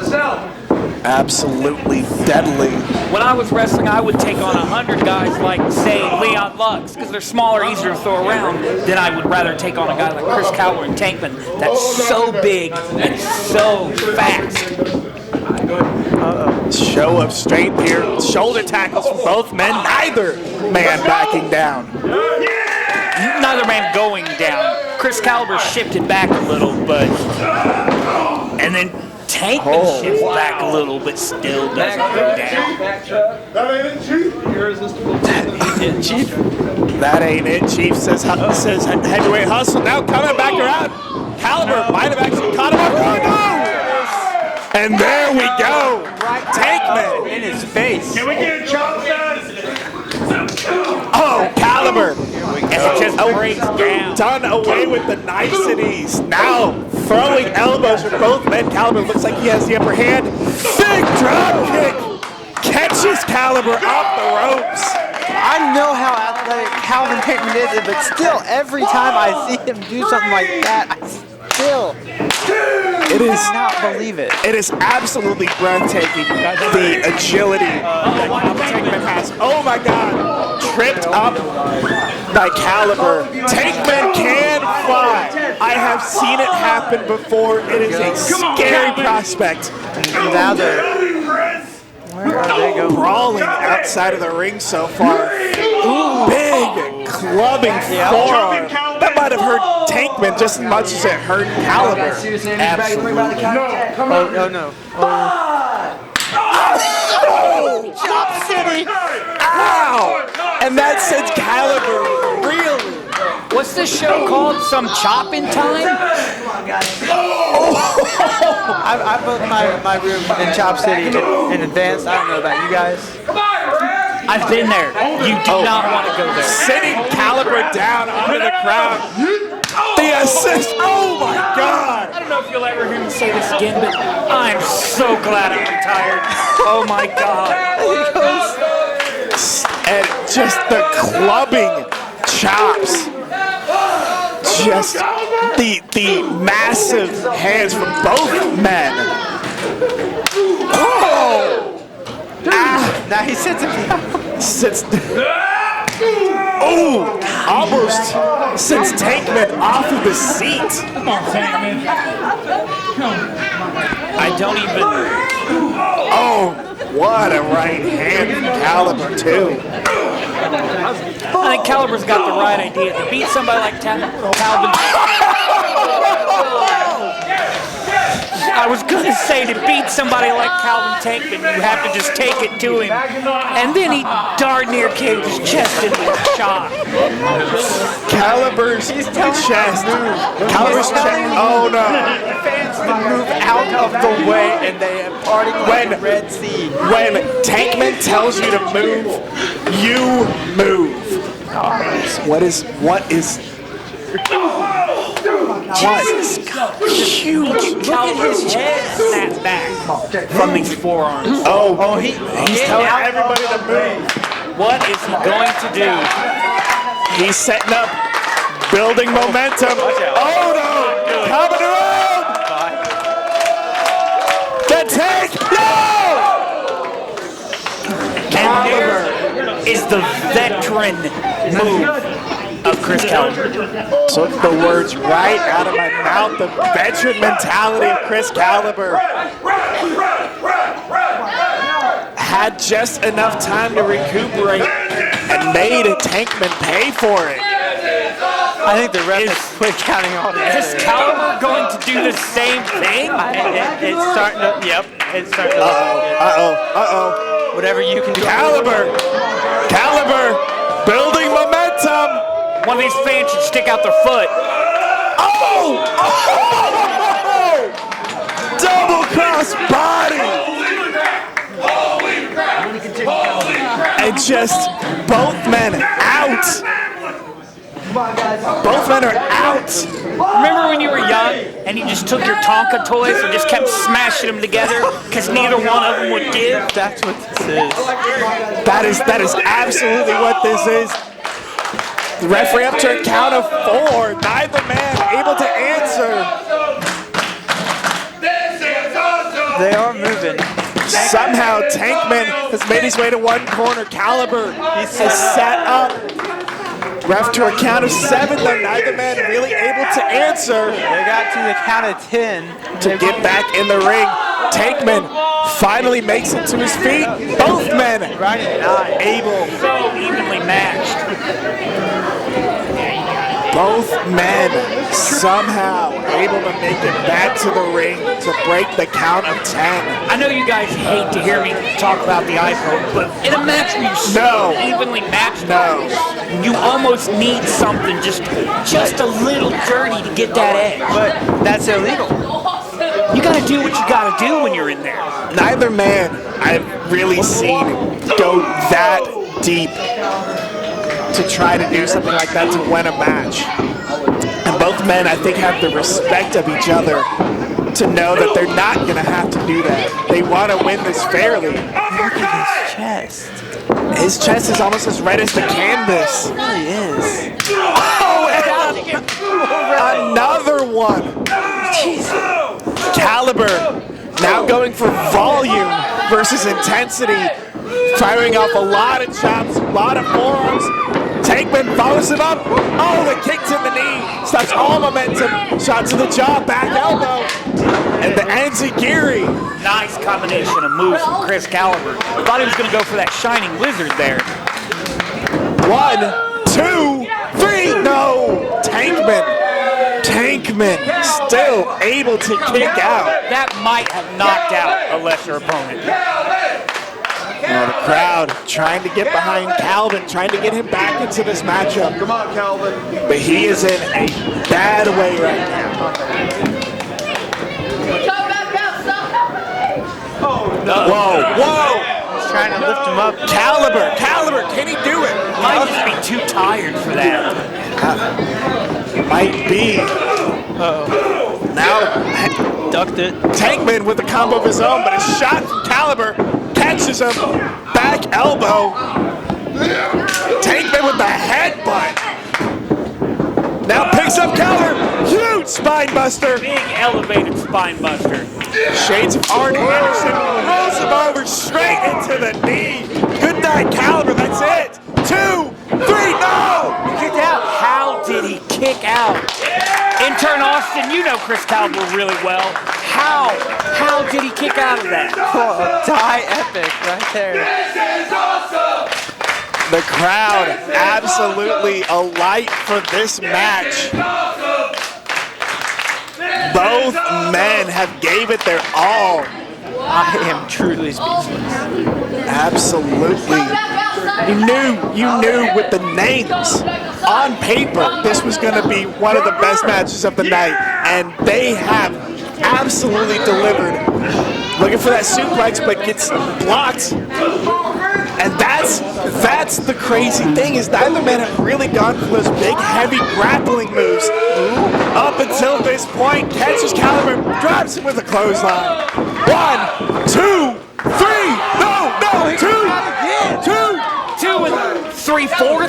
Absolutely deadly. When I was wrestling, I would take on 100 guys like, say, Leon Lux, because they're smaller, easier to throw around, than I would rather take on a guy like Chris Caliber and Tankman that's so big and so fast. Show of strength here. Shoulder tackles from both men. Neither man backing down. Neither man going down. Chris Caliber shifted back a little, but... And then Tankman shifts back a little, but still doesn't go down. That ain't it, Chief. Irresistible. That ain't it, Chief, says heavyweight hustle. Now coming back around. Caliber might have actually caught him up. Oh, no! And there we go. Tankman In his face. Can we get a chop Oh, Caliber. And just breaks down. Done away with the niceties. Now throwing elbows for both men. Caliber looks like he has the upper hand. Big drop kick. Catches Caliber off the ropes. I know how athletic Calvin Tankman is, but still, every time I see him do something like that, I still It is. I cannot believe it. It is absolutely breathtaking, the agility that Tankman has. Oh my God, tripped up by Caliber. Tankman can fly. I have seen it happen before. It is a scary prospect. Now they're, where are they going? Brawling outside of the ring so far. Ooh, big clubbing forearm. That might have hurt Tankman just as much as it hurt Caliber. Absolutely. Oh, no. Oh, Chop City! Ow! And that sends Caliber really. What's this show called? Some Chop in Time? I booked my room in Chop City in advance. I don't know about you guys. I've been there. You do not want to go there. Sitting Caliber down under the crowd. The assist. Oh my God! I don't know if you'll ever hear me say this again, but I'm so glad I'm retired. Oh my God. And just the clubbing chops. Just the massive hands from both men. Oh! Now he sits it down. Oh! Almost sends Tankman off of the seat. Come on, Tankman. I don't even. Oh, what a right hand from Caliber too. I think Caliber's got the right idea. To beat somebody like Calvin. I was going to say, to beat somebody like Calvin Tankman, you have to just take it to him. And then he darn near caved his chest into a shot. Caliber's chest. Caliber's chest. Oh no. Fans to move out of the way, and they are parting like the Red Sea. When Tankman tells you to move, you move. What is Huge. Look at his head snap back from these forearms. Oh, he's telling everybody to move. What is he going to do? He's setting up, building momentum. Oh no! Coming around! The tank! No! And there is the veteran move of Chris Caliber. Took the words right out of my mouth. The veteran mentality of Chris Caliber. Had just enough time to recuperate and made Tankman pay for it. I think the ref has quit counting altogether. Is Caliber going to do the same thing? It's starting to. Yep. It's starting to. Uh-oh. Whatever you can do. Caliber building momentum. One of these fans should stick out their foot. Oh! Double cross body. And just both men out. Both men are out. Remember when you were young and you just took your Tonka toys and just kept smashing them together because neither one of them would give? That's what this is. That is absolutely what this is. The referee up to a count of 4. Neither man able to answer. They are moving. Somehow Tankman has made his way to one corner. Caliber has set up. Ref to a count of 7, though neither man really able to answer. They got to the count of 10 To get back in the ring. Tankman finally makes it to his feet. Both men not able. So evenly matched. Both men somehow able to make it back to the ring to break the count of 10. I know you guys hate to hear me talk about the eye poke, but in a match where you're so evenly matched, you almost need something just a little dirty to get that edge. But that's illegal. You gotta do what you gotta do when you're in there. Neither man I've really seen go that deep to try to do something like that to win a match. And both men, I think, have the respect of each other to know that they're not going to have to do that. They want to win this fairly. Look at his chest. His chest is almost as red as the canvas. It really is. Oh, and another one. Jesus. Caliber now going for volume versus intensity, firing off a lot of chops, a lot of forearms. Tankman follows him up. Oh, the kick to the knee. Stops all momentum. Shot to the jaw, back elbow. And the enzigiri. Nice combination of moves from Chris Caliber. Thought he was going to go for that shining lizard there. 1, 2, 3. No. Tankman still able to kick out. That might have knocked out a lesser opponent. Now the crowd trying to get behind Calvin, trying to get him back into this matchup. Come on, Calvin. But he is in a bad way right now. Whoa. He's trying to lift him up. Caliber, can he do it? Might just be too tired for that. Might be. Now, Ducked it. Tankman with a combo of his own, but a shot from Caliber catches him. Back elbow. Tankman with the headbutt. Now picks up Caliber. Huge spine buster. Big elevated spine buster. Shades of Arn Anderson rolls him over straight into the knee. Good night, Caliber. That's it. 2, 3, no! Kicked out. How did he kick out? Intern Austin, you know Chris Caliber really well. How did he kick out of that? Oh, die epic right there. The crowd absolutely alight for this match. Both men have gave it their all. I am truly speechless. Absolutely. You knew with the names on paper this was going to be one of the best matches of the night, and they have absolutely delivered. Looking for that suplex, but gets blocked. And that's the crazy thing, is neither man have really gone for those big, heavy grappling moves. Up until this point, catches Caliber, drives him with a clothesline. 1, 2, 3, no, 2 3/4,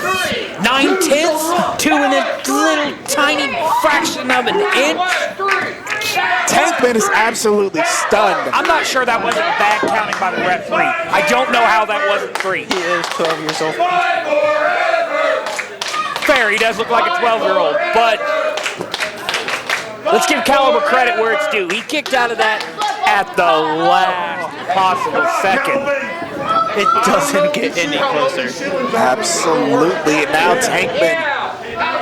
9/10, 2 and a little tiny fraction of an inch. Tankman is absolutely stunned. I'm not sure that wasn't bad counting by the referee. I don't know how that wasn't 3. He is 12 years old. Fair, he does look like a 12-year-old, but let's give Caliber credit where it's due. He kicked out of that at the last possible second. It doesn't get any closer. Absolutely. And now Tankman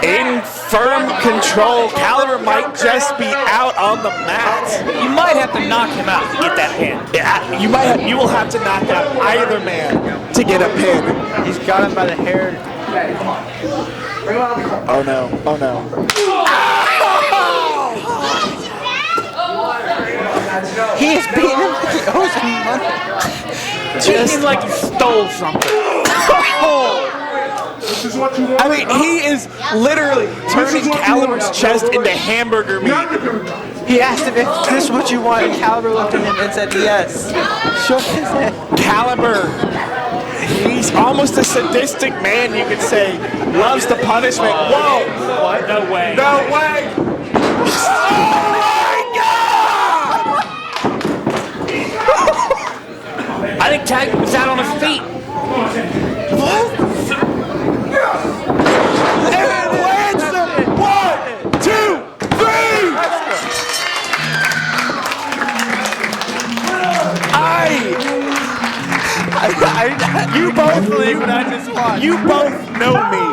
in firm control. Caliber might just be out on the mat. You might have to knock him out to get that pin. Yeah, you will have to knock out either man to get a pin. He's got him by the hair. Oh no. He is beating him like he owes him money. Just like he stole something. I mean, he is literally turning Caliber's chest into hamburger meat. He asked him if this is what you want, and Caliber looked at him and said yes. Shook his head. Caliber, he's almost a sadistic man, you could say. Loves the punishment. Whoa! What? No way. No way! Oh my God! I think Tag was out on his feet. What? And it lands him! 1, 2, 3! You both believe what I just watched. You both know me.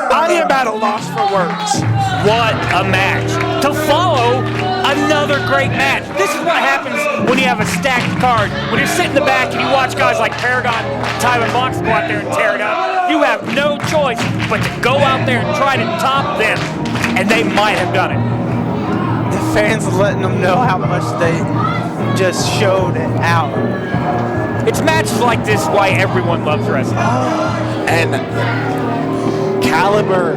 I am at a loss for words. What a match. To follow another great match. This is what happens when you have a stacked card. When you're sitting in the back and you watch guys like Paragon, Tyler Box go out there and tear it up, you have no choice but to go out there and try to top them. And they might have done it. The fans letting them know how much they just showed it out. It's matches like this why everyone loves wrestling. And Caliber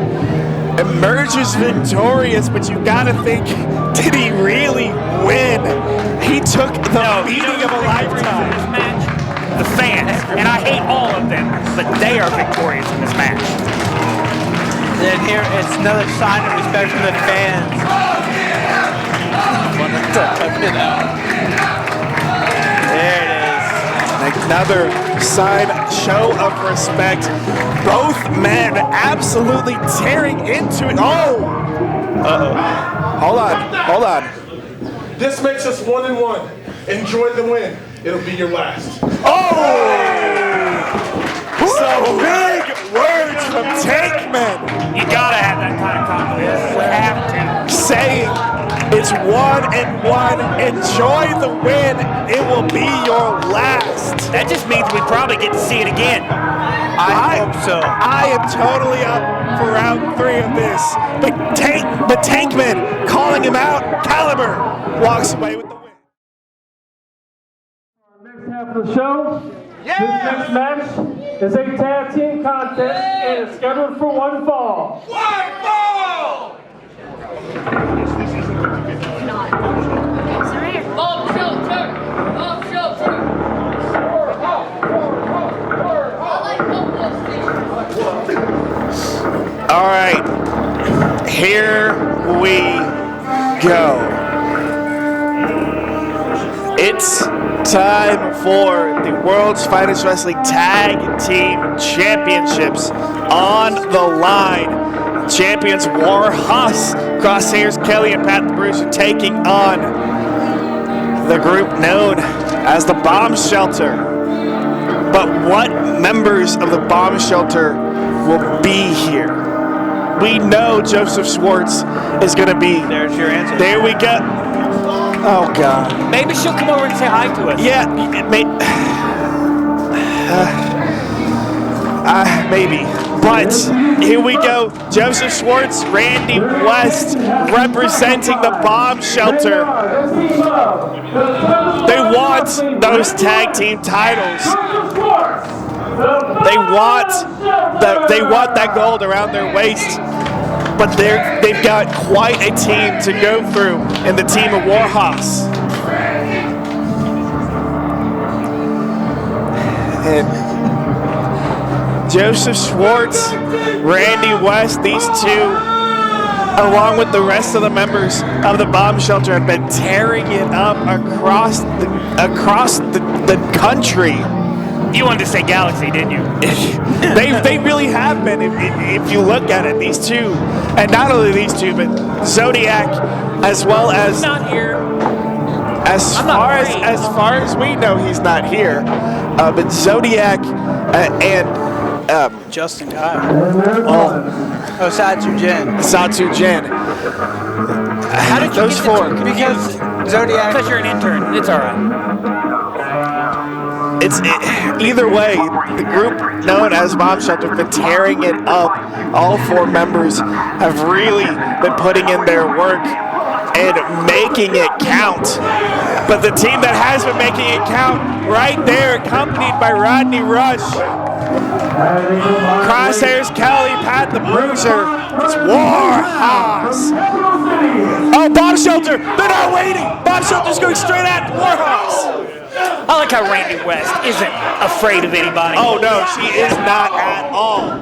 emerges victorious, but you gotta think, did he really win? He took the beating of a lifetime. This match, the fans, and I hate all of them, but they are victorious in this match. Then here, it's another sign of respect from the fans. There it is. Another sign, show of respect. Both men absolutely tearing into it. Oh! Uh-oh. Hold on. This makes us 1-1. Enjoy the win. It'll be your last. Oh! Some big words from Tankman. You gotta have that kind of confidence. You have to. Saying it's 1-1. Enjoy the win. It will be your last. That just means we probably get to see it again. I hope so. I am totally up for round 3 of this. But Tankman calling him out. Caliber walks away with the win. Next half of the show. This next match is a tag team contest and it's scheduled for one fall. One ball! Bob Shelter! Bob Shelter! All right, here we go. It's time for the World's Finest Wrestling Tag Team Championships on the line. Champions Warhorse, Crosshairs Kelly and Pat the Bruiser taking on the group known as the Bomb Shelter. But what members of the Bomb Shelter will be here? We know Joseph Schwartz is going to be. There's your answer. There we go. Oh, God. Maybe she'll come over and say hi to us. Yeah, maybe. But here we go. Joseph Schwartz, Randy West representing the Bomb Shelter. They want those tag team titles. They want that gold around their waist. But they've got quite a team to go through in the team of Warhorse. And Joseph Schwartz, Randy West, these two, along with the rest of the members of the Bomb Shelter, have been tearing it up across the country. You wanted to say Galaxy, didn't you? They really have been. If you look at it, these two, and not only these two, but Zodiac, as well as Not here. as far as we know, he's not here. But Zodiac and Justin Kyle. Satsu Jin. Satsu Jin. How did you Those get four. Because Zodiac. Because you're an intern. It's all right. Either way, the group known as Bomb Shelter have been tearing it up. All 4 members have really been putting in their work and making it count. But the team that has been making it count right there, accompanied by Rodney Rush, Crosshairs Kelly, Pat the Bruiser, it's Warhorse. Oh, Bomb Shelter, they're not waiting. Bomb Shelter's going straight at Warhorse. I like how Randy West isn't afraid of anybody. Oh no, she is not at all.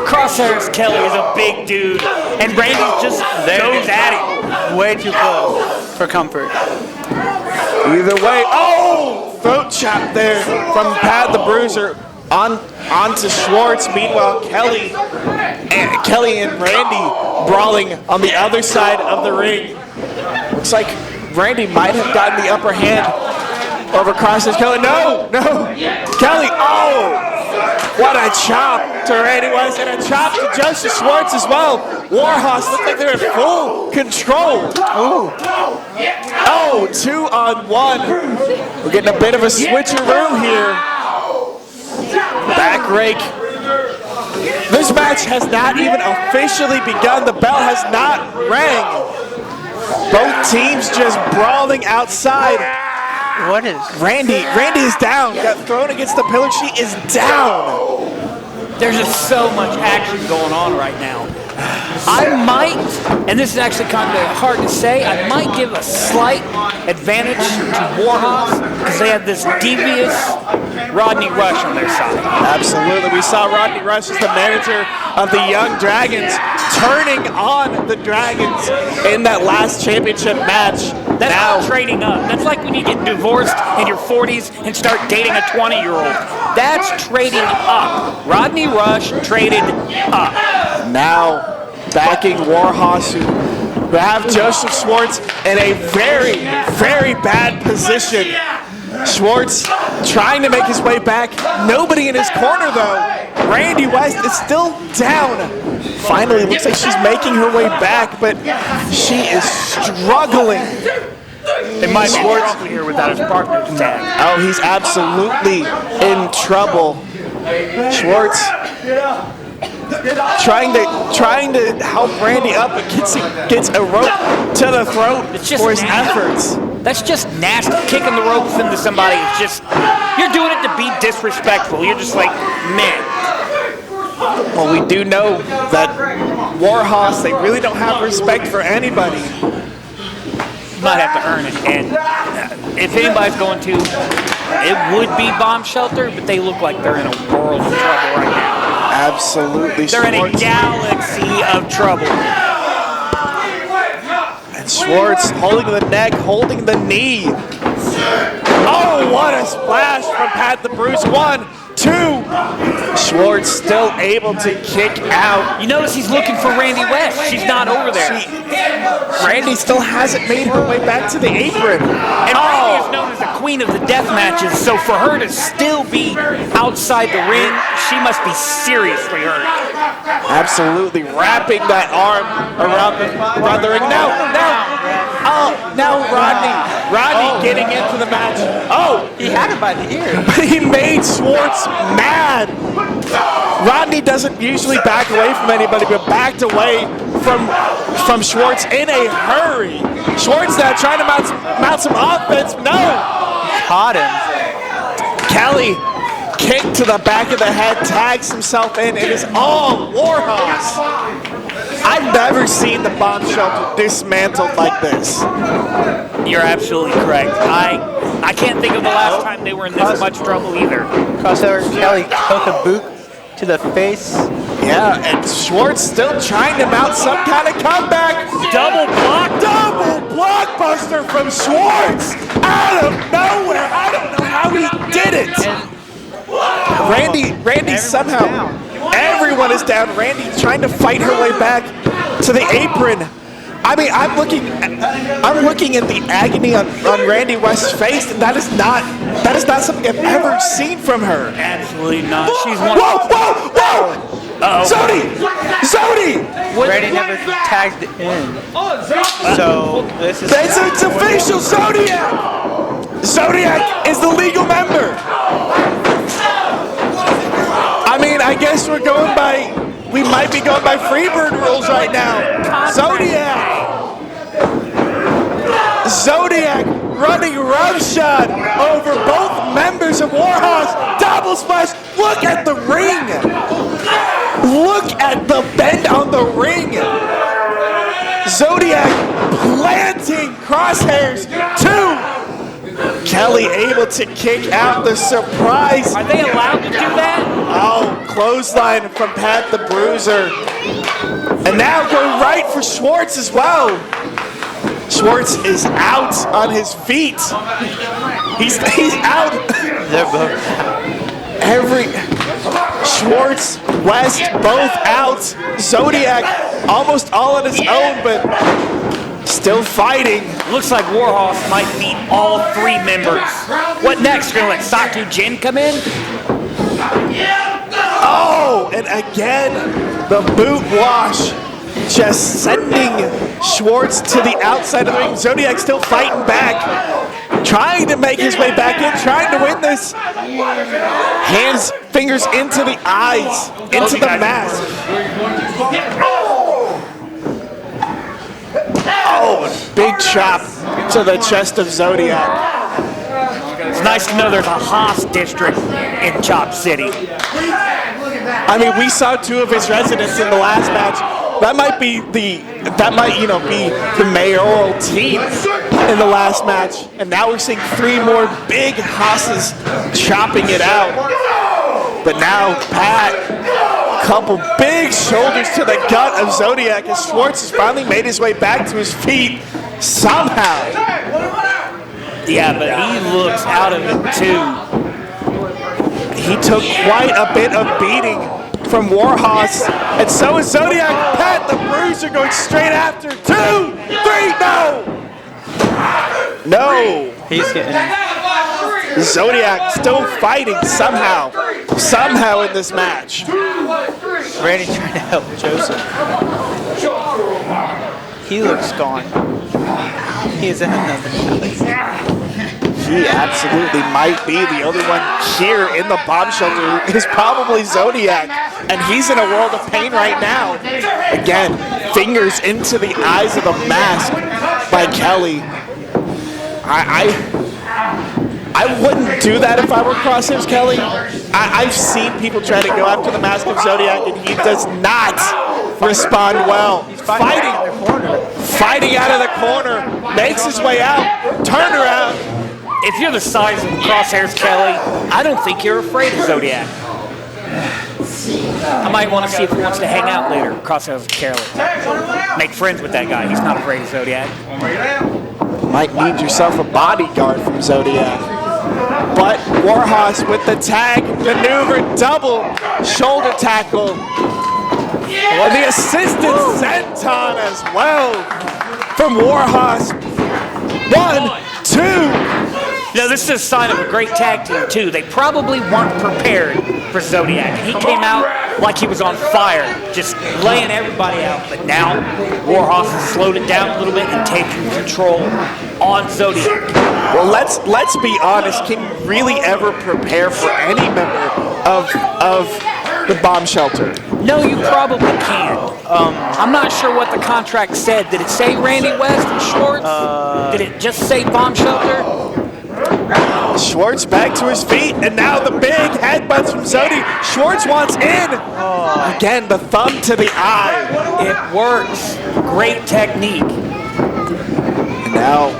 Crosshairs Kelly is a big dude, and Randy just goes at him. Way too close for comfort. Either way, oh, throat chop there from Pat the Bruiser onto Schwartz. Meanwhile, Kelly and Randy brawling on the other side of the ring. Looks like Randy might have gotten the upper hand over Crosshairs Kelly. No, Kelly. Oh, what a chop to Randy West and a chop to Joseph Schwartz as well. Warhorse look like they're in full control. Oh, 2-on-1. We're getting a bit of a switcheroo here. Back rake. This match has not even officially begun. The bell has not rang. Both teams just brawling outside. What is? Randy is down. Got thrown against the pillar. She is down. There's just so much action going on right now. I might, and this is actually kind of hard to say, I might give a slight advantage to Warhorse because they have this devious Rodney Rush on their side. Absolutely. We saw Rodney Rush as the manager of the Young Dragons turning on the Dragons in that last championship match. That's now not trading up. That's like when you get divorced in your 40s and start dating a 20-year-old. That's trading up. Rodney Rush traded up. Now backing Warhorse, who have Joseph Schwartz in a very, very bad position. Schwartz trying to make his way back. Nobody in his corner though. Randy West is still down. Finally, looks like she's making her way back, but she is struggling. It might be trouble here without his partner tag. Oh, he's absolutely in trouble. Schwartz trying to help Randy up, but gets a rope to the throat for his efforts. That's just nasty. Kicking the ropes into somebody is just, you're doing it to be disrespectful. You're just like, man. Well, we do know that Warhorse, they really don't have respect for anybody. Might have to earn it. And if anybody's going to, it would be Bomb Shelter, but they look like they're in a world of trouble right now. Absolutely. They're in a galaxy of trouble. And Schwartz holding the neck, holding the knee. Oh, what a splash from Pat the Bruiser. 1, 2. Schwartz still able to kick out. You notice he's looking for Randy West. She's not over there. Randy still hasn't made her way back to the apron. And Randy is known as the queen of the death matches, so for her to still be outside the ring, she must be seriously hurt. Absolutely wrapping that arm around the ring. Now Rodney getting into the match. Oh, He had it by the ear. but he made Schwartz mad. Rodney doesn't usually back away from anybody, but backed away from Schwartz in a hurry. Schwartz now trying to mount some offense. No. Caught him. Kelly kick to the back of the head, tags himself in. It is all Warhorse. I've never seen the Bomb Shelter dismantled like this. You're absolutely correct. I can't think of the last time they were in this much trouble either. Crossover Kelly took a boot to the face. Yeah, and Schwartz still trying to mount some kind of comeback. Double blockbuster from Schwartz out of nowhere. I don't know how he did it. Randy somehow, everyone is down. Randy trying to fight her way back to the apron. I mean, I'm looking at the agony on Randy West's face, and that is not something I've ever seen from her. Absolutely not. She's one. Whoa! Zodi! Randy never tagged in. So this is. It's official. Zodiac is the legal member. I mean, I guess we might be going by Freebird rules right now. Zodiac running roughshod over both members of Warhorse. Double splash. Look at the ring. Look at the bend on the ring. Zodiac planting crosshairs. 2. Kelly able to kick out the surprise. Are they allowed to do that? Oh, clothesline from Pat the Bruiser. And now go right for Schwartz as well. Schwartz is out on his feet. He's out. They're both. Schwartz, West, both out. Zodiac almost all on his own, but still fighting. Looks like Warhorse might beat all 3 members. What next? Gonna let Satu Jin come in? Oh, and again, the boot wash. Just sending Schwartz to the outside of the ring. Zodiac still fighting back. Trying to make his way back in. Trying to win this. Hands, fingers into the eyes. Into the mask. Oh, big chop to the chest of Zodiac. It's nice to know there's a Haas district in Chop City. I mean, we saw 2 of his residents in the last match, That might be be the mayoral team in the last match. And now we're seeing 3 more big Haas's chopping it out. But now Pat, a couple big shoulders to the gut of Zodiac as Schwartz has finally made his way back to his feet somehow. Yeah, but he looks out of it too. He took quite a bit of beating from Warhorse, and so is Zodiac. Pat the Bruiser going straight after. 2, 3, no! No! He's getting... Zodiac still fighting somehow in this match. Randy trying to help Joseph. He looks gone. He is in another place. He absolutely might be the only one here in the bomb shelter is probably Zodiac, and he's in a world of pain right now. Again, fingers into the eyes of the mask by Kelly. I wouldn't do that if I were Crosshairs Kelly. I've seen people try to go after the mask of Zodiac, and he does not respond well. He's fighting out of the corner. Fighting out of the corner, makes his way out, turned around. If you're the size of Crosshairs Kelly, I don't think you're afraid of Zodiac. I might want to see if he wants to hang out later, Crosshairs Kelly. Make friends with that guy. He's not afraid of Zodiac. Might need yourself a bodyguard from Zodiac. But Warhorse with the tag maneuver, double shoulder tackle. And the assistant senton as well from Warhorse. 1, 2. No, this is a sign of a great tag team, too. They probably weren't prepared for Zodiac. He came out like he was on fire, just laying everybody out. But now, Warhorse has slowed it down a little bit and taken control on Zodiac. Well, let's be honest. Can you really ever prepare for any member of the bomb shelter? No, you probably can. I'm not sure what the contract said. Did it say Randy West and Schwartz? Did it just say bomb shelter? Schwartz back to his feet, and now the big headbutts from Zodi. Schwartz wants in. Again, the thumb to the eye. It works. Great technique. And now,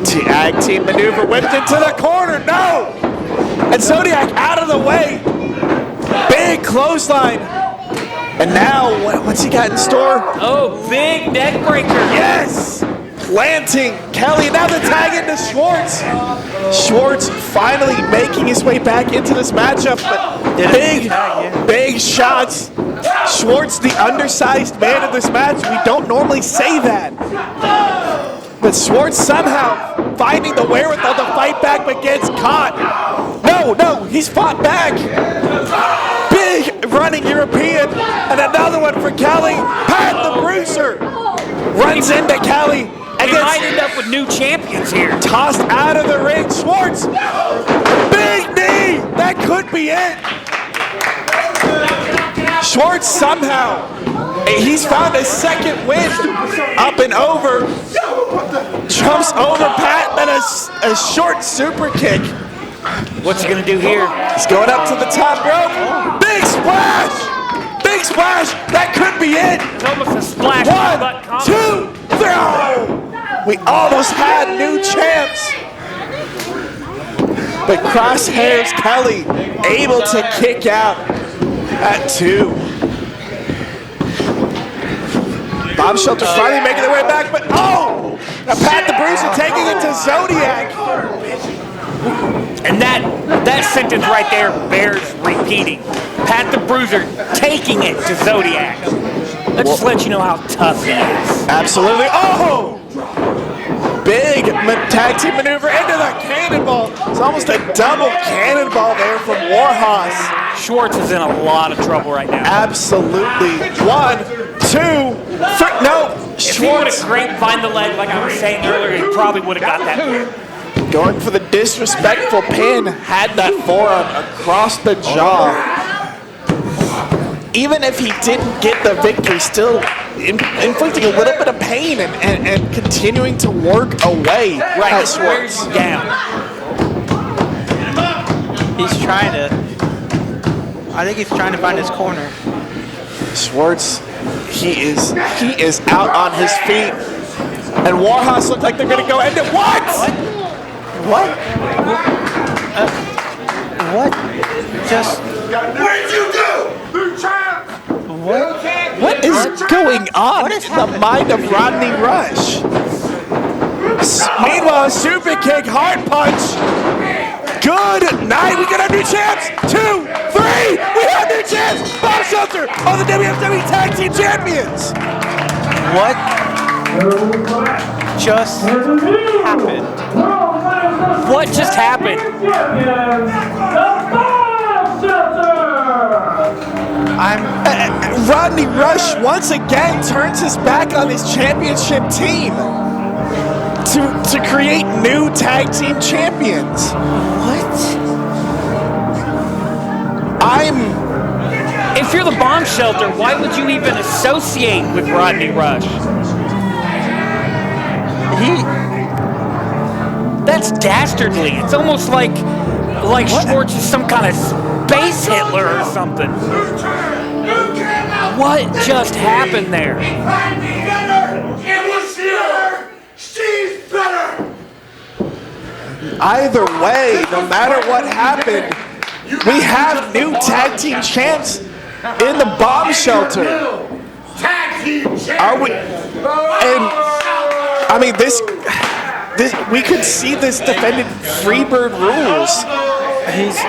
tag team maneuver whipped into the corner. No! And Zodiac out of the way. Big clothesline. And now, what's he got in store? Oh, big neck breaker. Yes! Planting Kelly, now the tag into Schwartz. Schwartz finally making his way back into this matchup, but big shots. Schwartz, the undersized man of this match. We don't normally say that. But Schwartz somehow finding the wherewithal to fight back, but gets caught. No, he's fought back. Big running European, and another one for Kelly. Pat the Bruiser runs into Kelly. He might end up with new champions here. Tossed out of the ring. Schwartz, big knee. That could be it. Schwartz somehow, he's found a second win. Up and over. Jumps over Pat, then a short super kick. What's he going to do here? He's going up to the top rope. Big splash. Big splash. That could be it. It's almost a splash. 1, 2, 3. We almost had new champs. But Crosshairs Kelly able to kick out at 2. Bomb Shelter finally making their way back, but now Pat the Bruiser taking it to Zodiac. And that sentence right there bears repeating. Pat the Bruiser taking it to Zodiac. That just lets you know how tough he is. Absolutely. Oh! Big tag team maneuver into the cannonball. It's almost a double cannonball there from Warhorse. Schwartz is in a lot of trouble right now. Absolutely. 1, 2, 3. No. If he would have grapevine the leg like I was saying earlier, he probably would have got that win. Going for the disrespectful pin, had that forearm across the jaw. Even if he didn't get the victory, still inflicting a little bit of pain and continuing to work away. Right, it wears you down. I think he's trying to find his corner. Schwartz He is out on his feet. And Warhorse look like they're gonna go end it. What? What? What? Just What did you do? New champ! what? What is going on in the mind of Rodney Rush? Meanwhile, super kick, hard punch. Good night. We got our new champs. 2, 3. We have new champs. Bomb Shelter are the WFW Tag Team Champions. What just happened? What just happened? Rodney Rush once again turns his back on his championship team to create new tag team champions. If you're the Bomb Shelter, why would you even associate with Rodney Rush? That's dastardly. It's almost like Schwartz is some kind of space Hitler or something. What just happened there? It was you! She's better! Either way, no matter what happened, we have new tag team champs in the Bomb Shelter. Tag team champion! Are we? And I mean, this we could see this defended Freebird rules.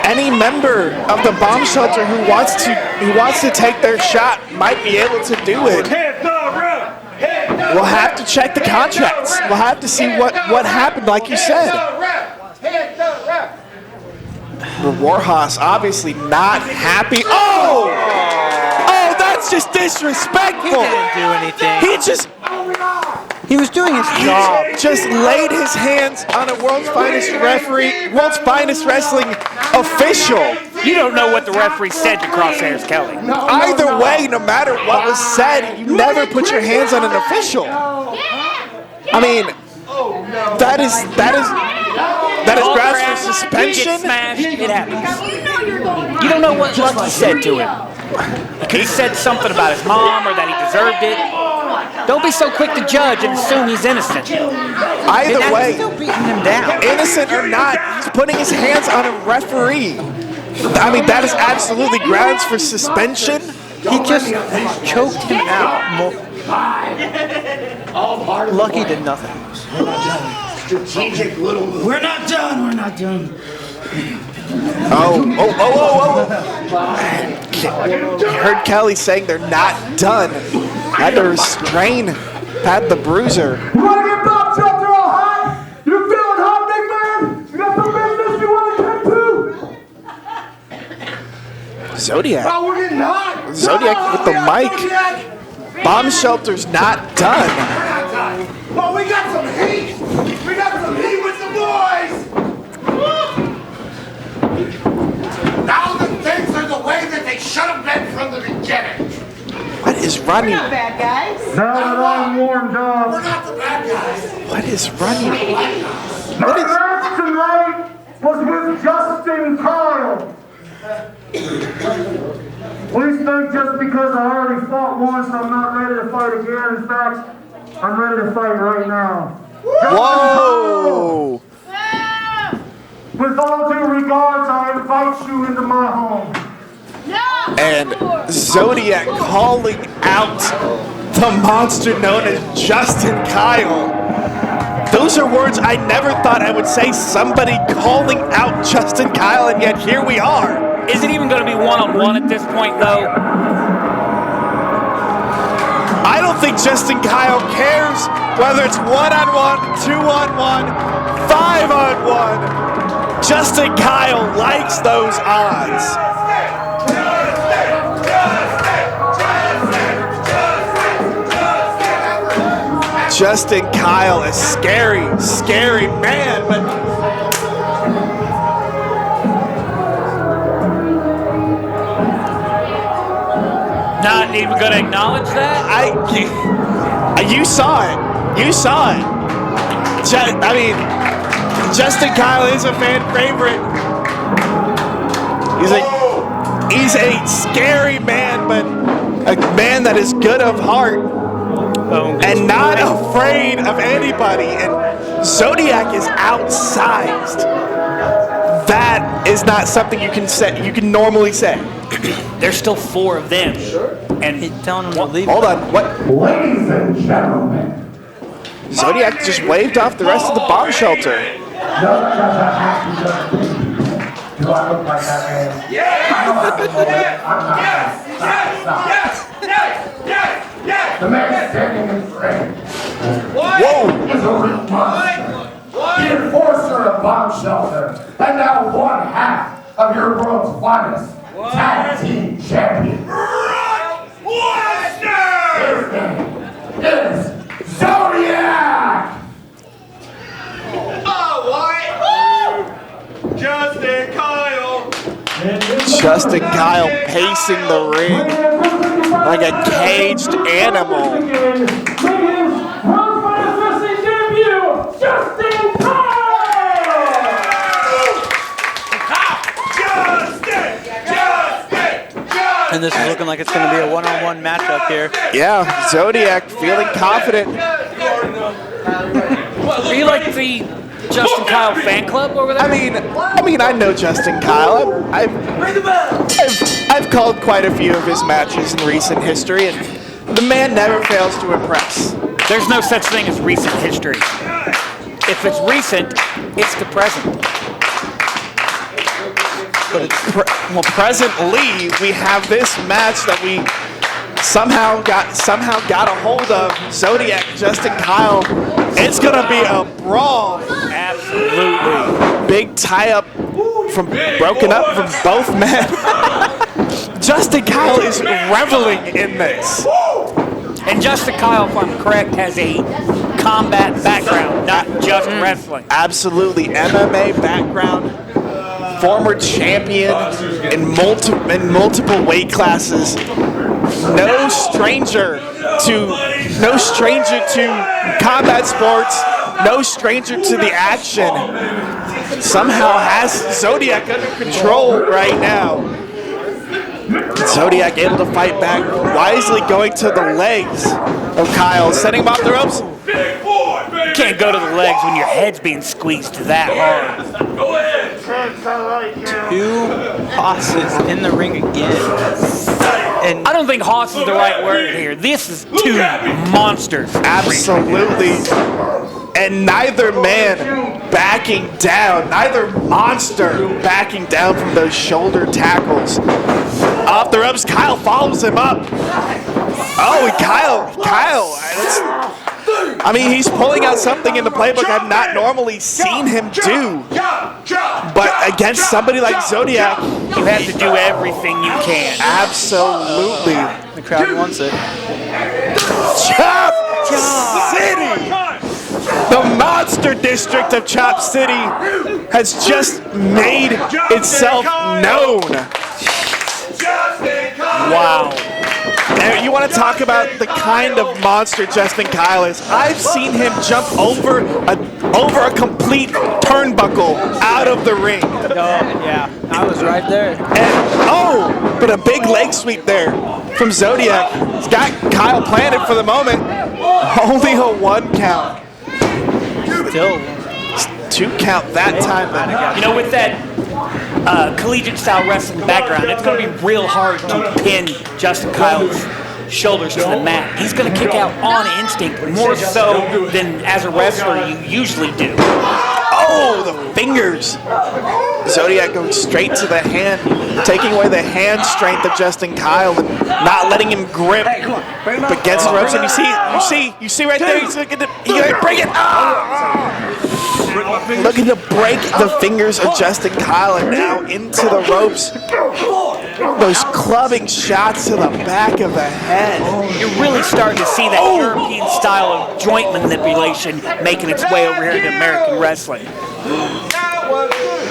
Any member of the Bomb Shelter who wants to take their shot might be able to do it. We'll have to check the contracts. We'll have to see what happened, like you said. The Warhorse obviously not happy. Oh, that's just disrespectful. He didn't do anything. He was doing his job. Just laid his hands on a world's finest referee, world's finest wrestling official. You don't know what the referee said to Crosshairs Kelly. Either way, no matter what was said, you never put your hands on an official. I mean, that is grounds for suspension. Get smashed, it happens. You don't know what Lucky said to him. He could have said something about his mom or that he deserved it. Don't be so quick to judge and assume he's innocent. Either way, Still beating him down. innocent or not, he's putting his hands on a referee. I mean, that is absolutely grounds for suspension. He just choked him out. Lucky did nothing. Strategic little move. We're not done. Oh. You heard Kelly saying they're not done. Had to restrain Pat the Bruiser. You want to get Bob Shelter all hot? You feeling hot, big man? You got some business you want to get to? Zodiac. Oh, we're getting hot! Zodiac with the mic. Bomb Shelter's not done. Well, we got some heat! We got some heat with the boys! Now that things are the way that they should have been from the beginning. What is running? Now that I'm warmed up, We're not the bad guys. What is running? my match tonight was with Justin Kyle. Please think just because I already fought once, I'm not ready to fight again. In fact, I'm ready to fight right now. Whoa! With all due regards, I invite you into my home. And Zodiac calling out the monster known as Justin Kyle. Those are words I never thought I would say. Somebody calling out Justin Kyle, and yet here we are. Is it even going to be one-on-one at this point, though? I don't think Justin Kyle cares whether it's 1-on-1, 2-on-1, 5-on-1. Justin Kyle likes those odds. Justin Kyle, a scary, scary man, but Not even going to acknowledge that? you saw it. You saw it. I mean, Justin Kyle is a fan favorite. He's a scary man, but a man that is good of heart and not afraid of anybody. And Zodiac is outsized. That is not something you can say. You can normally say. There's still 4 of them. And he's telling them to leave. Hold on. What? Ladies and gentlemen, Zodiac just waved off the rest of the bomb shelter. no, that doesn't have to just be. Do I look like that man? Yes! The man standing in front Whoa! is a real monster. The enforcer of bomb shelter, and now one half of your world's finest tag team champion. His name is Zodiac! Justin Kyle pacing the ring like a caged animal. World's Finest Wrestling debut, Justin Kyle! And this is looking like it's going to be a one-on-one matchup here. Yeah, Zodiac feeling confident. Are you like the Justin Kyle fan club over there? I mean, I know Justin Kyle. I've called quite a few of his matches in recent history, and the man never fails to impress. There's no such thing as recent history. If it's recent, it's the present. But presently we have this match that we somehow got a hold of. Zodiac, Justin Kyle. It's gonna be a brawl. Absolutely. Big tie-up broken up from both men. Justin Kyle is reveling in this. And Justin Kyle, if I'm correct, has a combat background, not just wrestling. Absolutely, MMA background. Former champion in multiple weight classes. No stranger to combat sports. No stranger to the action. Somehow has Zodiac under control right now. Zodiac able to fight back, wisely going to the legs of Kyle, setting him off the ropes. You can't go to the legs when your head's being squeezed that hard. 2 bosses in the ring again. And I don't think Hoss is the right word here. This is 2 monsters. Absolutely. And neither man backing down, neither monster backing down from those shoulder tackles. Off the ropes, Kyle follows him up. Oh, Kyle, I mean, he's pulling out something in the playbook I've not normally seen him do. But against somebody like Zodiac, You have to do everything you can. absolutely. the crowd wants it. Chop City! The monster district of Chop City has just made itself known. Wow. And you want to talk about the kind of monster Justin Kyle is? I've seen him jump over a complete turnbuckle out of the ring. Oh, yeah. I was right there. And but a big leg sweep there from Zodiac. He's got Kyle planted for the moment. Only a 1 count. Still. 2 count that time. You know, with that collegiate style wrestling background, it's going to be real hard to pin Justin Kyle's shoulders to the mat. He's going to kick out on instinct more so than as a wrestler you usually do. Oh, the fingers. Zodiac going straight to the hand, taking away the hand strength of Justin Kyle and not letting him grip against the ropes. And you see right there, he's looking to break it. Looking to break the fingers of Justin Kyle and now into the ropes. Those clubbing shots to the back of the head. You're really starting to see that European style of joint manipulation making its way over here to American wrestling.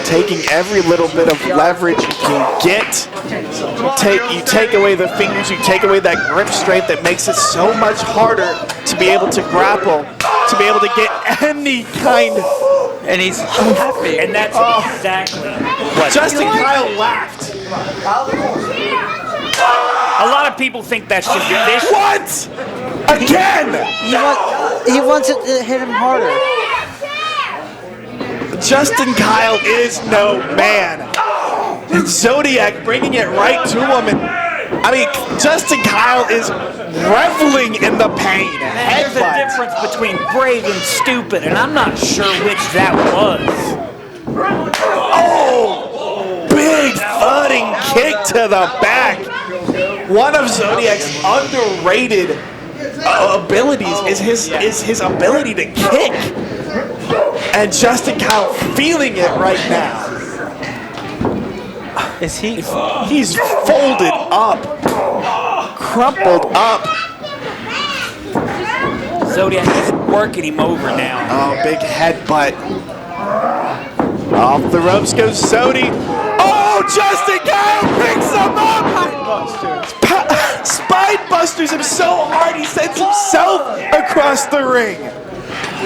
Taking every little bit of leverage you can get. You take away the fingers, you take away that grip strength that makes it so much harder to be able to grapple, to be able to get any kind. And he's happy. And that's exactly what Justin Kyle laughed. A lot of people think that's just vicious. What? Again! He wants it to hit him harder. Justin Kyle is no man. And Zodiac bringing it right to him. And I mean, Justin Kyle is reveling in the pain. There's a difference between brave and stupid, and I'm not sure which that was. Oh! Big thudding kick to the back. One of Zodiac's underrated abilities is his ability to kick. And Justin Kyle feeling it right now. Is he? He's folded up, crumpled up. Zodiac is working him over now. Oh, big headbutt. Off the ropes goes Sodi. Oh, Justin Kyle picks him up. Spine busters him so hard he sends himself across the ring.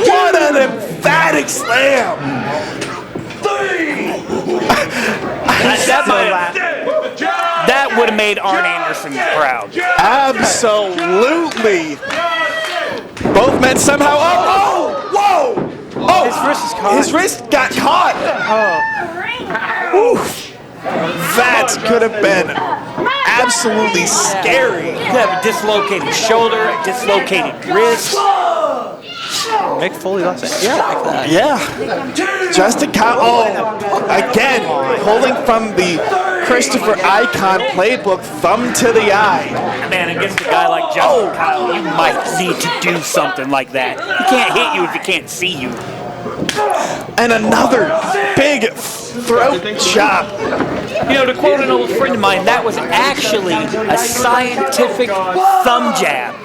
What an emphatic slam. That would have made Arn Anderson proud. Absolutely. Both men somehow. Whoa! Oh, His wrist is caught. His wrist got caught. Oof. That could have been absolutely scary. You have a dislocated shoulder, a dislocated wrist. Mick Foley lost it. Yeah, like that. Yeah. Justin Kyle, again, pulling from the Christopher Icon playbook, thumb to the eye. Man, against a guy like Justin Kyle, you might need to do something like that. He can't hit you if he can't see you. And another big throat chop. You know, to quote an old friend of mine, that was actually a scientific thumb jab.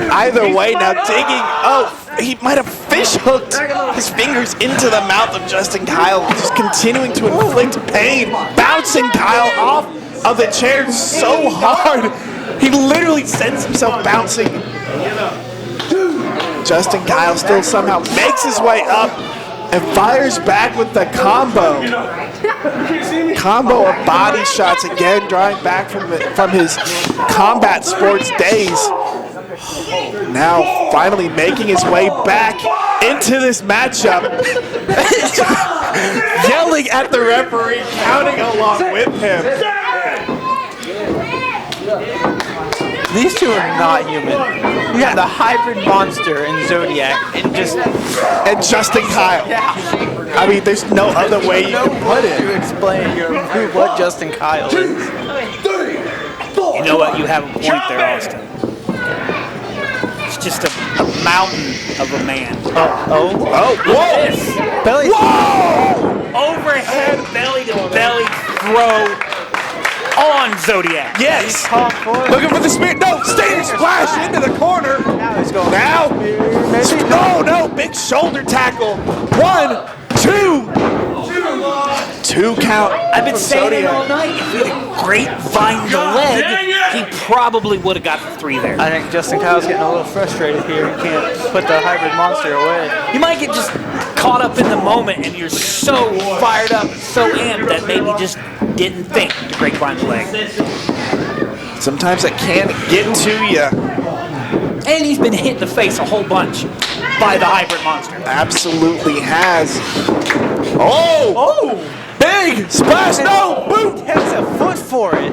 Either way, now digging. Oh, he might have fish hooked his fingers into the mouth of Justin Kyle, just continuing to inflict pain, bouncing Kyle off of the chair so hard. He literally sends himself bouncing. Justin Kyle still somehow makes his way up and fires back with the combo. Combo of body shots again, drawing back from his combat sports days. Now finally making his way back into this matchup. Yelling at the referee, counting along with him. These two are not human. You have the hybrid monster in Zodiac and Justin Kyle. Yeah. I mean, there's no other way you can put it. To explain what Justin Kyle is. You know what? You have a point there, Austin. It's just a mountain of a man. Whoa! This Belly. Whoa! overhead belly to belly throw on Zodiac. Yes! Looking for the spear. No! Stage splash into the corner. Now he's going. Now? No! Big shoulder tackle. 1, 2. 2 count. I've been saying it all night. If he had grapevine the leg, he probably would have got the 3 there. I think Justin Kyle's getting a little frustrated here. He can't put the hybrid monster away. You might get just caught up in the moment and you're so fired up, so amped that maybe you just didn't think to grapevine the leg. Sometimes it can get to you. And he's been hit in the face a whole bunch by the hybrid monster. Absolutely has. Oh! Big splash! No! Boot! Has a foot for it.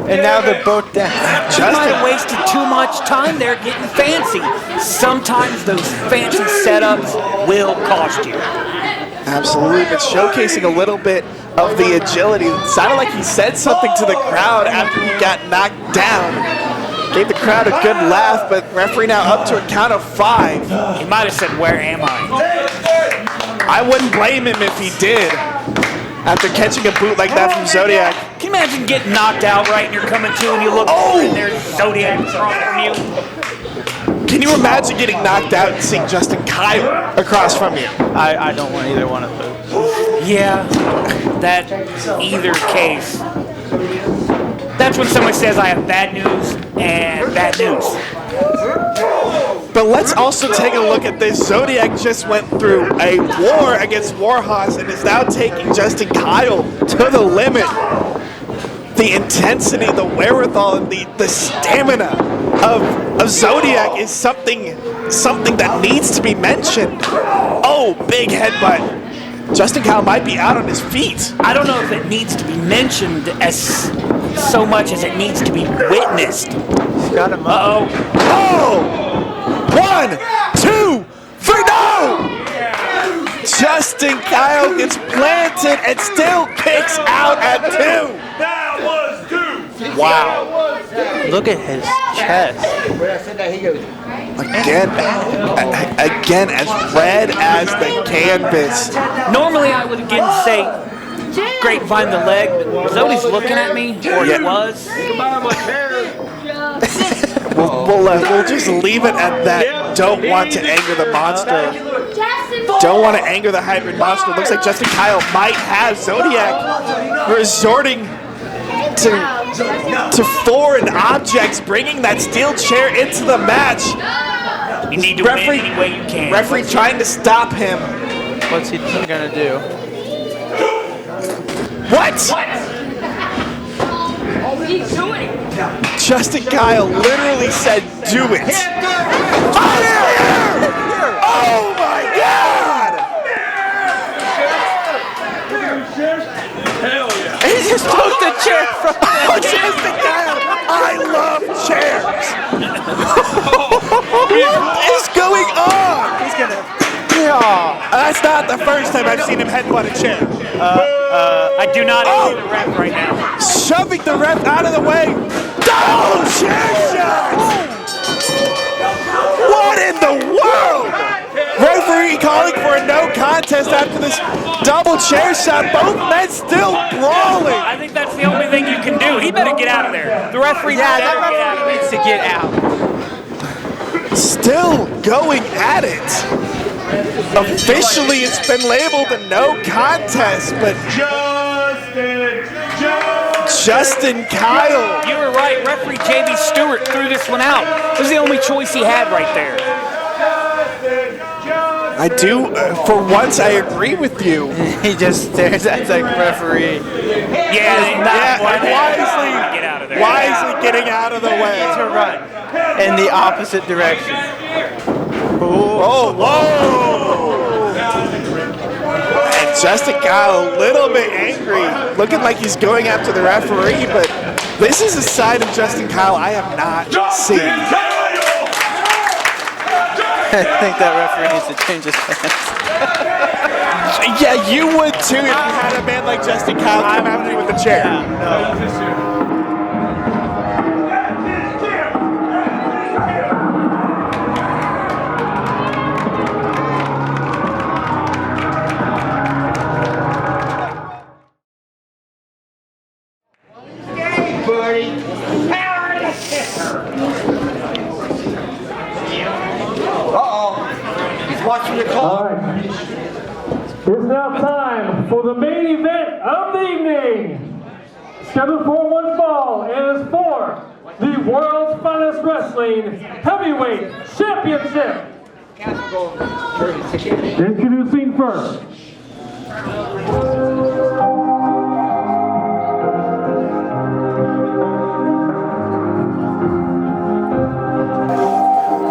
And now they're both down. You might have wasted too much time there getting fancy. Sometimes those fancy setups will cost you. Absolutely, but showcasing a little bit of the agility. It sounded like he said something to the crowd after he got knocked down. Gave the crowd a good laugh, but referee now up to a count of 5. He might have said, "Where am I?" I wouldn't blame him if he did. After catching a boot like that from Zodiac. Can you imagine getting knocked out right and you're coming to and you look and there's Zodiac across from you? Can you imagine getting knocked out and seeing Justin Kyle across from you? I don't want either one of those. Yeah, that either case. That's when someone says I have bad news and bad news. But let's also take a look at this. Zodiac just went through a war against Warhorse and is now taking Justin Kyle to the limit. the intensity, the wherewithal, and the stamina of Zodiac is something that needs to be mentioned. Oh, big headbutt. Justin Kyle might be out on his feet. I don't know if it needs to be mentioned as so much as it needs to be witnessed. Got him up. Oh! 1, 2, 3, no! Justin Kyle gets planted and still kicks out at 2. That was 2. Wow. Look at his chest. Again, as red as the canvas. Normally I would again say grapevine the leg, but Zodi's looking at me, or he was. We'll just leave it at that. Don't want to anger the monster. Don't want to anger the hybrid monster. Looks like Justin Kyle might have Zodiac resorting to foreign objects, bringing that steel chair into the match. You need to win any way you can. Referee trying to stop him. What's he gonna do? What? He's doing it. Justin Kyle literally said, "Do it." Fire! Oh my God! Hell yeah. He just took the chair from Justin Kyle, I love chairs. What is going on? He's gonna. That's not the first time I've seen him headbutt a chair. I do not see the ref right now. Shoving the ref out of the way. Double chair shots! What in the world? Referee calling for a no contest after this double chair shot. Both men still brawling. I think that's the only thing you can do. He better get out of there. The referee Yeah, better get out of that there. referee needs to get out. Still going at it. Officially, it's been labeled a no contest, but Justin Kyle. You were right. Referee J.B. Stewart threw this one out. It was the only choice he had right there. I do, for once, I agree with you. He just stares at the referee. Yeah, Wisely, get out of there. wisely getting out of the way. To run in the opposite direction. Oh, whoa! And Justin Kyle a little bit angry, looking like he's going after the referee, but this is a side of Justin Kyle I have not seen. I think that referee needs to change his stance. Yeah, you would too if you had a man like Justin Kyle come after you with the chair. All right. It's now time for the main event of the evening. Scheduled for one fall is for the World's Finest Wrestling Heavyweight Championship. Introducing first.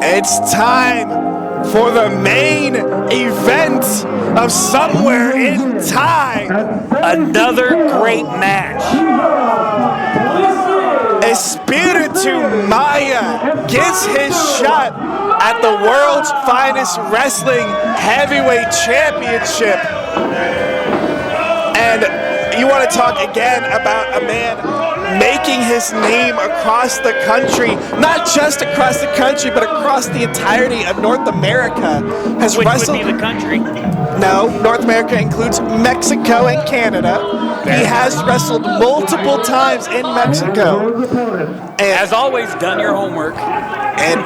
It's time for the main event of Somewhere in Time. Another great match. Espiritu Maya gets his shot at the World's Finest Wrestling Heavyweight Championship. And you want to talk again about a man making his name across the country, not just across the country, but across the entirety of North America. Has Which wrestled. would be the country. No, North America includes Mexico and Canada. He has wrestled multiple times in Mexico. And, As always, done your homework. and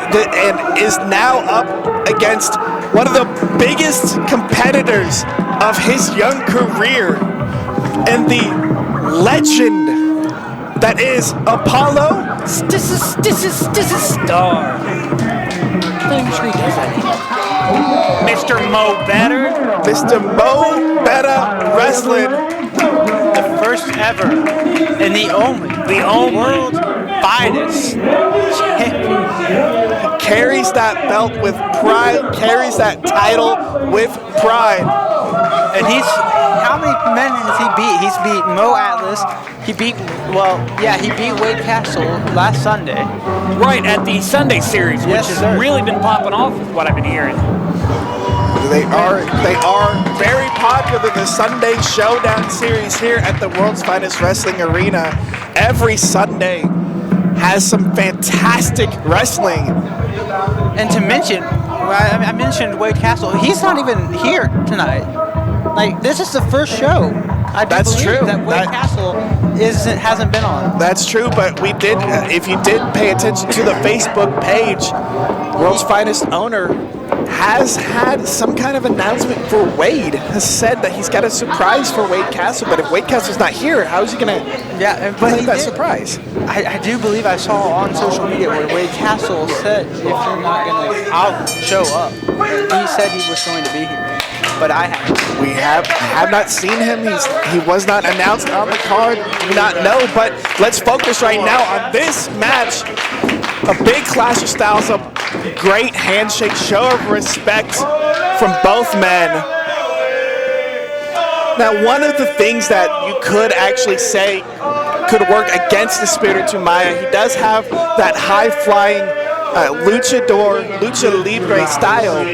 is now up against one of the biggest competitors of his young career, and the legend that is Apollo. This is Star. Mr. Mo Better. Mr. Mo Betta Wrestling. The first ever and the only world's finest champion. Carries that belt with pride, carries that title with pride. And how many men has he beat? He's beat Mo Atlas. He beat Wade Castle last Sunday. Right, at the Sunday series, which has really been popping off with what I've been hearing. They are very popular. The Sunday Showdown series here at the World's Finest Wrestling Arena every Sunday has some fantastic wrestling. And to mention, I mentioned Wade Castle. He's not even here tonight. Like, this is the first show. That's true. That Wade Castle hasn't been on. That's true, but we did. If you did pay attention to the Facebook page, World's Finest owner has had some kind of announcement for Wade. Has said that he's got a surprise for Wade Castle, but if Wade Castle's not here, how is he going to play that surprise? I do believe I saw on social media where Wade Castle said, if you're not going to, I'll show up. He said he was going to be here, but I haven't. We have not seen him. He was not announced on the card. Do not know, but let's focus right now on this match. A big clash of styles, a great handshake, show of respect from both men. Now, one of the things that you could actually say could work against the Espiritu Maya, he does have that high-flying lucha libre style,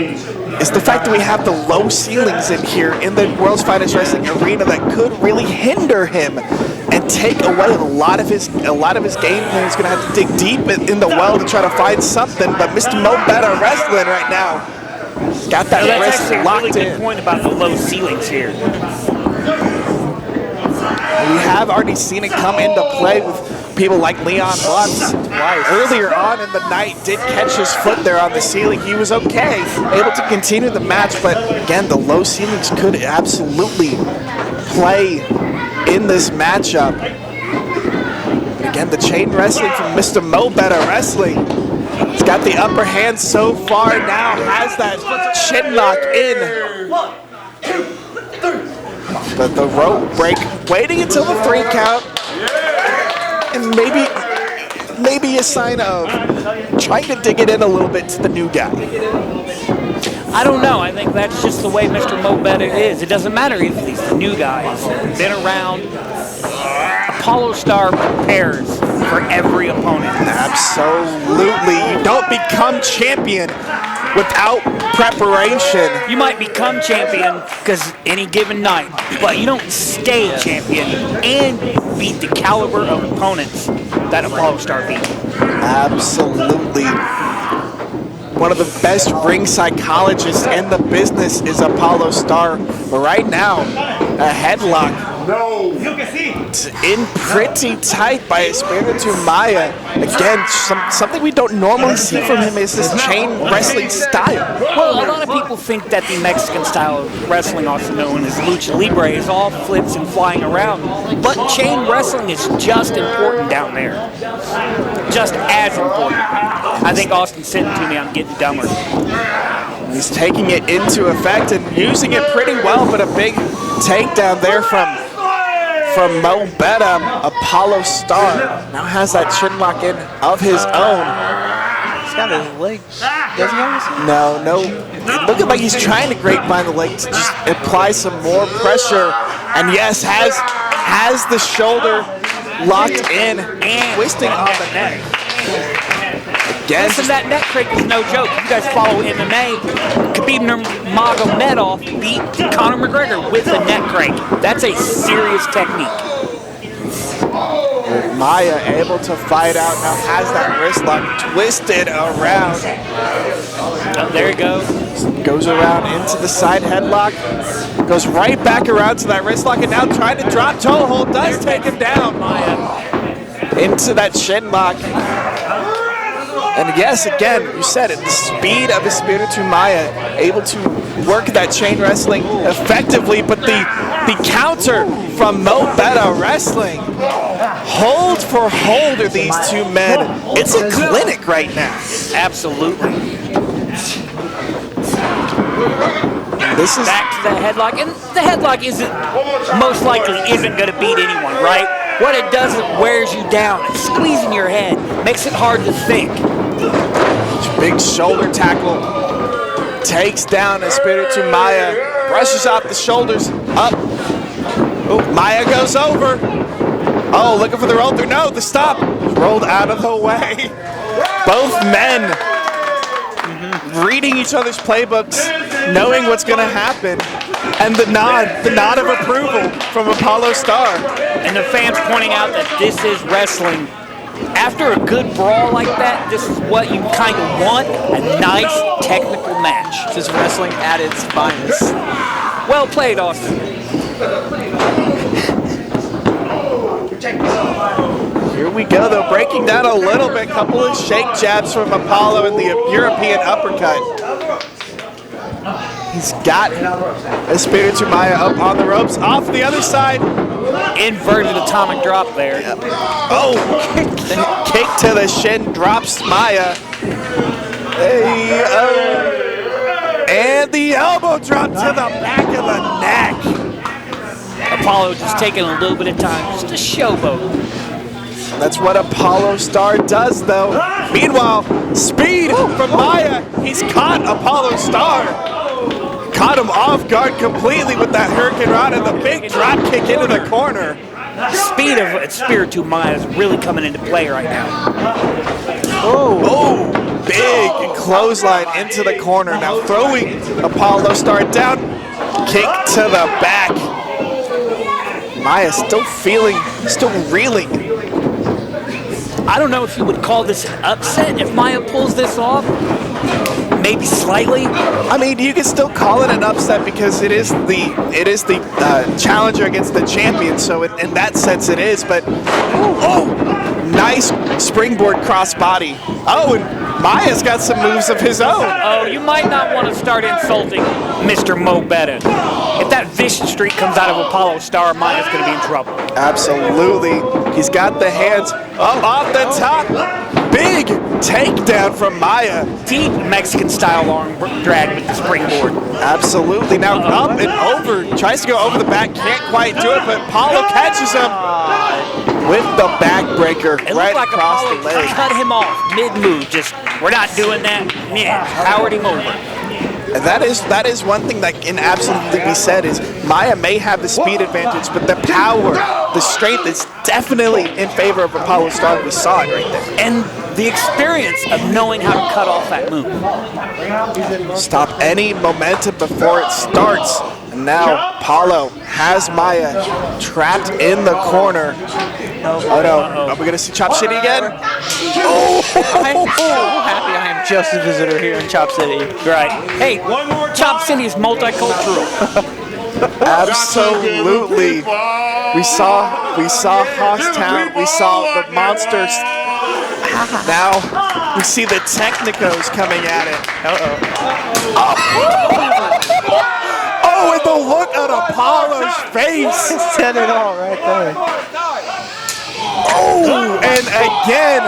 is the fact that we have the low ceilings in here in the World's Finest Wrestling Arena that could really hinder him and take away a lot of his game plan. He's going to have to dig deep in the well to try to find something, but Mr. Mo Betta wrestling right now. Got that wrist that's locked actually a really in. good point about the low ceilings here. We have already seen it come into play with people like Leon Lutz. Earlier on in the night, did catch his foot there on the ceiling. He was okay, able to continue the match, but again, the low ceilings could absolutely play in this matchup. And again, the chain wrestling from Mr. Mo Betta Wrestling. He's got the upper hand so far now, has that chin lock in. 1, 2, 3. But the rope break, waiting until the 3 count. And maybe a sign of trying to dig it in a little bit to the new guy. I don't know. I think that's just the way Mr. Mo Betta is. It doesn't matter if he's the new guy. He's been around. Apollo Star prepares for every opponent. Absolutely. You don't become champion without preparation. You might become champion because any given night, but you don't stay champion and beat the caliber of opponents that Apollo Star beat. Absolutely. One of the best ring psychologists in the business is Apollo Star. But right now, a headlock. No. It's in pretty tight by Espiritu Maya. Again, something we don't normally see from him is this chain wrestling style. Well, a lot of people think that the Mexican style of wrestling, also known as lucha libre, is all flips and flying around. But chain wrestling is just important down there. Just as important. I think Austin's sitting to me, I'm getting dumber. He's taking it into effect and using it pretty well, but a big takedown there from Mo Betta. Apollo Star now has that chin lock in of his own. He's got his legs. Does he have his? No. Looking like he's trying to grapevine the leg to just apply some more pressure. And yes, has the shoulder locked in and twisting on the neck. Again, Listen, that neck break is no joke. You guys follow MMA. Khabib Nurmagomedov beat Conor McGregor with the neck crank. That's a serious technique. Maya able to fight out, now has that wrist lock twisted around. Oh, there he goes. Goes around into the side headlock. Goes right back around to that wrist lock and now trying to drop toe hold. Does take him down, Maya. Into that shin lock. And yes, again, you said it, the speed of Espiritu Maya, able to work that chain wrestling effectively, but the counter from Mo Betta Wrestling, hold for hold are these two men. It's a clinic right now. Absolutely. This is back to the headlock, and the headlock most likely isn't going to beat anyone, right? What it does, it wears you down. It's squeezing your head, makes it hard to think. Big shoulder tackle. Takes down Espiritu Maya. Brushes off the shoulders. Up. Oh, Maya goes over. Oh, looking for the roll through. No, the stop. Rolled out of the way. Both men reading each other's playbooks, knowing what's going to happen. And the nod of approval from Apollo Star. And the fans pointing out that this is wrestling. After a good brawl like that, this is what you kind of want, a nice technical match. This is wrestling at its finest. Well played, Austin. Here we go, though, breaking down a little bit. Couple of shake jabs from Apollo and the European uppercut. He's got Espiritu Maya up on the ropes. Off the other side. Inverted atomic drop there. Oh, kick to the shin, drops Maya. Hey, and the elbow drop to the back of the neck. Apollo just taking a little bit of time just to showboat. That's what Apollo Star does, though. Meanwhile, speed from Maya. He's caught Apollo Star. Caught him off guard completely with that Hurricane Rod and the big drop kick into the corner. Speed of Espiritu Maya is really coming into play right now. Oh, big clothesline into the corner. Now throwing Apollo Star down. Kick to the back. Maya still reeling. I don't know if you would call this an upset if Maya pulls this off. Maybe slightly. I mean, you can still call it an upset because it is the challenger against the champion. So in that sense, it is. But nice springboard crossbody. Oh, and Maya's got some moves of his own. Oh, you might not want to start insulting Mr. Mo Betta. If that vicious streak comes out of Apollo Star, Maya's going to be in trouble. Absolutely. He's got the hands up off the top. Big takedown from Maya. Deep Mexican-style arm drag with the springboard. Absolutely. Now up and over. Tries to go over the back. Can't quite do it, but Apollo catches him with the backbreaker right like across Apollo the leg. cut him off mid-move. Just, we're not doing that. Yeah, powered him over. And that is one thing that can absolutely be said is Maya may have the speed advantage, but the power, the strength is definitely in favor of Apollo Star. We saw it right there. And the experience of knowing how to cut off that move. Stop any momentum before it starts. And now Apollo has Maya trapped in the corner. Oh no, are we gonna see Chop City again? I'm so happy I am just a visitor here in Chop City. Right. Hey, Chop City is multicultural. Absolutely. We saw Hosstown. We saw the monsters. Now we see the Technicos coming at it. Oh, and the look on Apollo's face. Said it all right there. Oh, and again.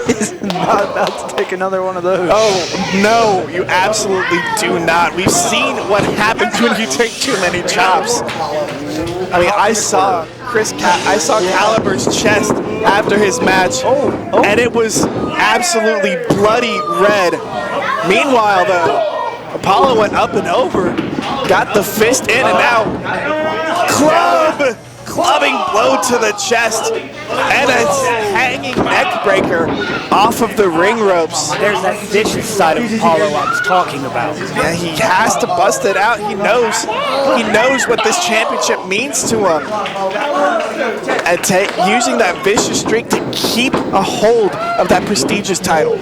He's not about to take another one of those. Oh, no, you absolutely do not. We've seen what happens when you take too many chops. I mean, I saw Caliber's chest after his match, and it was absolutely bloody red. Meanwhile, though, Apollo went up and over, got the fist in, and now clubbing blow to the chest, and a hanging neck breaker off of the ring ropes. There's that vicious side of Apollo I was talking about. Yeah, he has to bust it out. He knows what this championship means to him. And using that vicious streak to keep a hold of that prestigious title.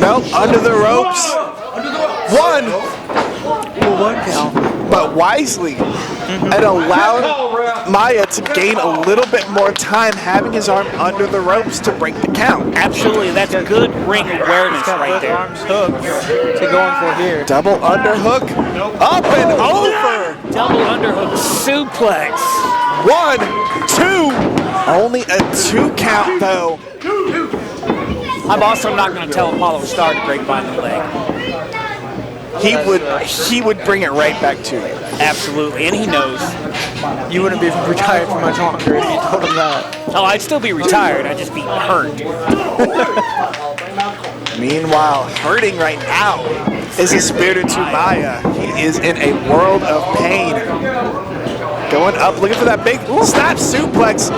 No, under the ropes. One. But wisely, and allowed Maya to gain a little bit more time having his arm under the ropes to break the count. Absolutely, that's good ring awareness right there. Arms hooked to going for here. Double underhook, up and over. Double underhook suplex. 1, 2, only a 2 count though. I'm also not going to tell Apollo Star to grapevine the leg. he would bring it right back to you. Absolutely, and he knows. You wouldn't be retired for much longer if you told him that. Oh, I'd still be retired. I'd just be hurt. Meanwhile, hurting right now is Espiritu Maya. He is in a world of pain. Going up, looking for that big snap suplex.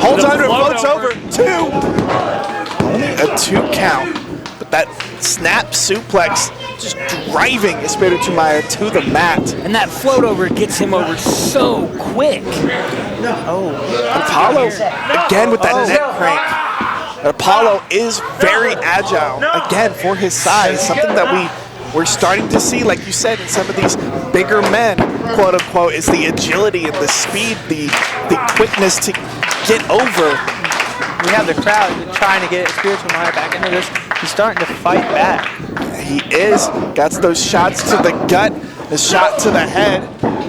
Holds under, floats over. 2. Only a 2 count. But that snap suplex just driving Espiritu Maya to the mat. And that float over gets him over so quick. Apollo, again with that neck crank. Apollo is very agile, again, for his size. Something that we're starting to see, like you said, in some of these bigger men, quote unquote, is the agility and the speed, the quickness to get over. We have the crowd trying to get Espiritu Maya back into this. He's starting to fight back. He is. Got those shots to the gut, the shot to the head.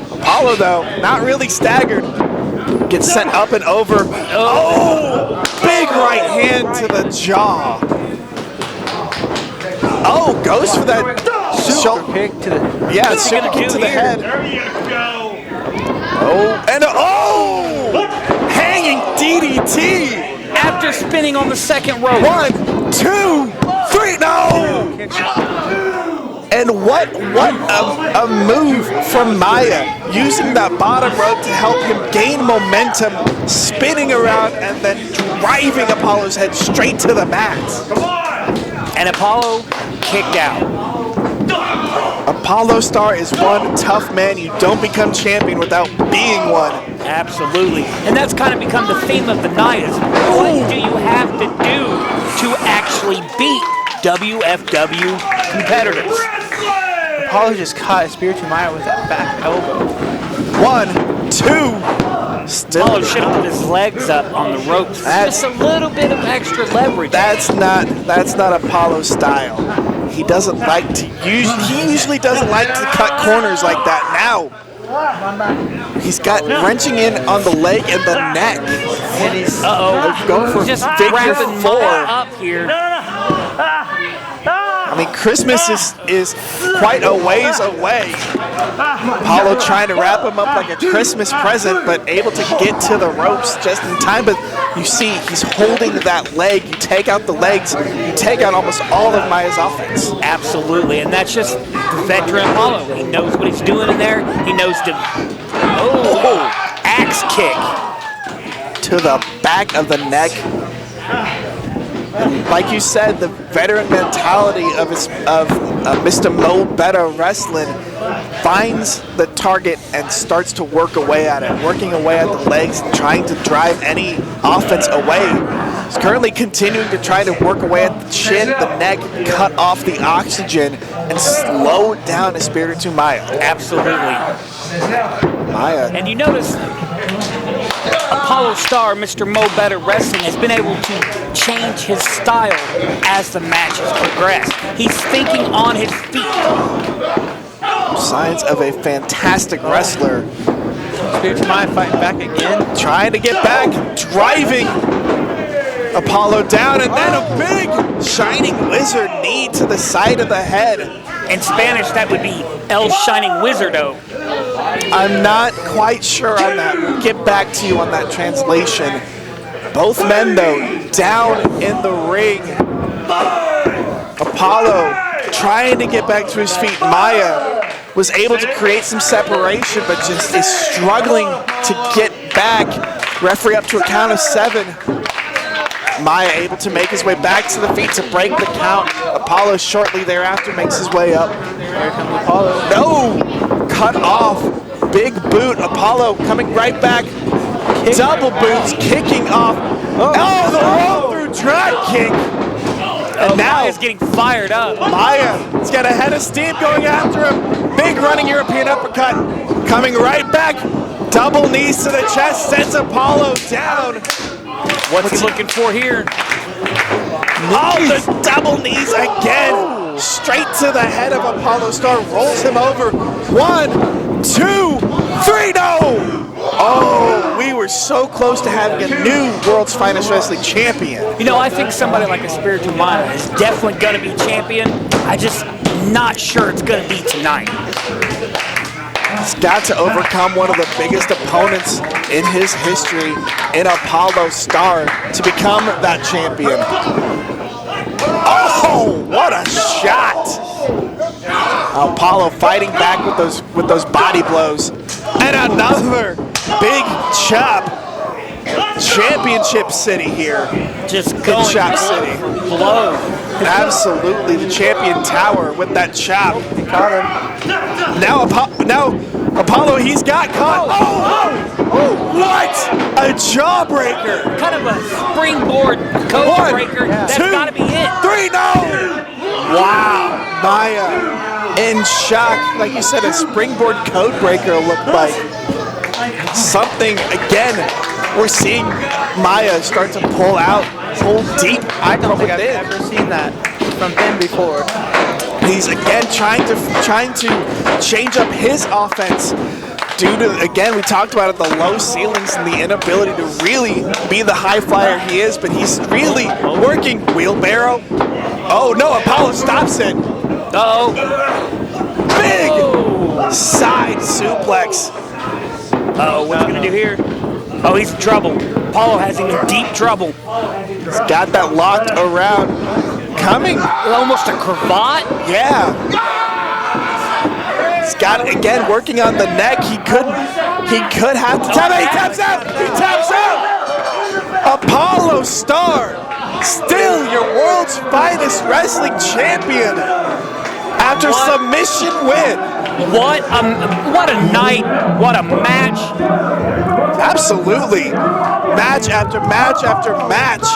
Apollo, though, not really staggered. Gets sent up and over. Oh! Big right hand to the jaw. Oh, goes for that Super kick to the... Yeah, super kick to the head. There you go. Oh, and hanging DDT. After spinning on the second rope. 1, 2, 3, no! And what a move from Maya, using that bottom rope to help him gain momentum, spinning around and then driving Apollo's head straight to the mat. And Apollo kicked out. Apollo Star is one tough man. You don't become champion without being one. Absolutely. And that's kind of become the theme of the night is what do you have to do to actually beat WFW competitors? Apollo just caught Espiritu Maya with that back elbow. 1, 2. Still. Apollo should have put his legs up on the ropes. Just a little bit of extra leverage. That's not Apollo's style. He doesn't like to he usually doesn't like to cut corners like that. Now he's got wrenching in on the leg and the neck. And he's going for just figure wrapping 4. Maya up here. I mean, Christmas is quite a ways away. Apollo trying to wrap him up like a Christmas present, but able to get to the ropes just in time. But you see, he's holding that leg. You take out the legs, you take out almost all of Maya's offense. Absolutely, and that's just the veteran Apollo. He knows what he's doing in there. He knows to... axe kick. To the back of the neck. Like you said, the veteran mentality of Mr. Mo Better Wrestling finds the target and starts to work away at it, working away at the legs and trying to drive any offense away. He's currently continuing to try to work away at the chin, the neck, cut off the oxygen, and slow down Espiritu Maya. Absolutely. Maya. And you notice Apollo Star, Mr. Mo Better Wrestling, has been able to change his style as the match has progressed. He's thinking on his feet. Signs of a fantastic wrestler. Espiritu Maya fighting back again. Trying to get back, driving Apollo down, and then a big Shining Wizard knee to the side of the head. In Spanish, that would be El Shining Wizardo. I'm not quite sure on that. We'll get back to you on that translation. Both men, though, down in the ring. Apollo trying to get back to his feet. Maya was able to create some separation, but just is struggling to get back. Referee up to a count of 7. Maya able to make his way back to the feet to break the count. Apollo shortly thereafter makes his way up. Here comes Apollo. No! Cut off. Big boot. Apollo coming right back. Double boots kicking off. Oh, the roll through drop kick. And now Maya's getting fired up. Maya's got a head of steam going after him. Big running European uppercut. Coming right back. Double knees to the chest. Sends Apollo down. What's he looking for here? Oh, the double knees again. Straight to the head of Apollo Star. Rolls him over. 1, 2, 3, no! Oh, we were so close to having a new World's Finest Wrestling Champion. You know, I think somebody like Espiritu Maya is definitely going to be champion. I just I'm not sure it's going to be tonight. He's got to overcome one of the biggest opponents in his history in Apollo Star to become that champion. Oh, what a shot! Apollo fighting back with those body blows. And another big chop. Championship City here. Just in going Chop City. blow. Absolutely, the champion tower with that chop. He caught him. Now Apollo, he's got caught. Oh, what? A jawbreaker. Kind of a springboard code 1, breaker. That's 2, got to be it. 3, no! Wow, Maya in shock. Like you said, a springboard code breaker looked like. Something, again, we're seeing Maya start to pull deep. I don't think I've within. ever seen that from him before. He's again trying to change up his offense due to, again, we talked about it, the low ceilings and the inability to really be the high flyer he is, but he's really working. Wheelbarrow. Oh no, Apollo stops it. Uh-oh. Big side suplex. Uh-oh, what's he going to do here? Oh, he's in trouble. Apollo has him in deep trouble. He's got that locked around. Coming. Almost a cravat. Yeah. He's got it again, working on the neck. He could have to tap out. He taps out. He taps out. Apollo Star, still your world's finest wrestling champion after submission win. What a night. What a match. Absolutely. Match after match after match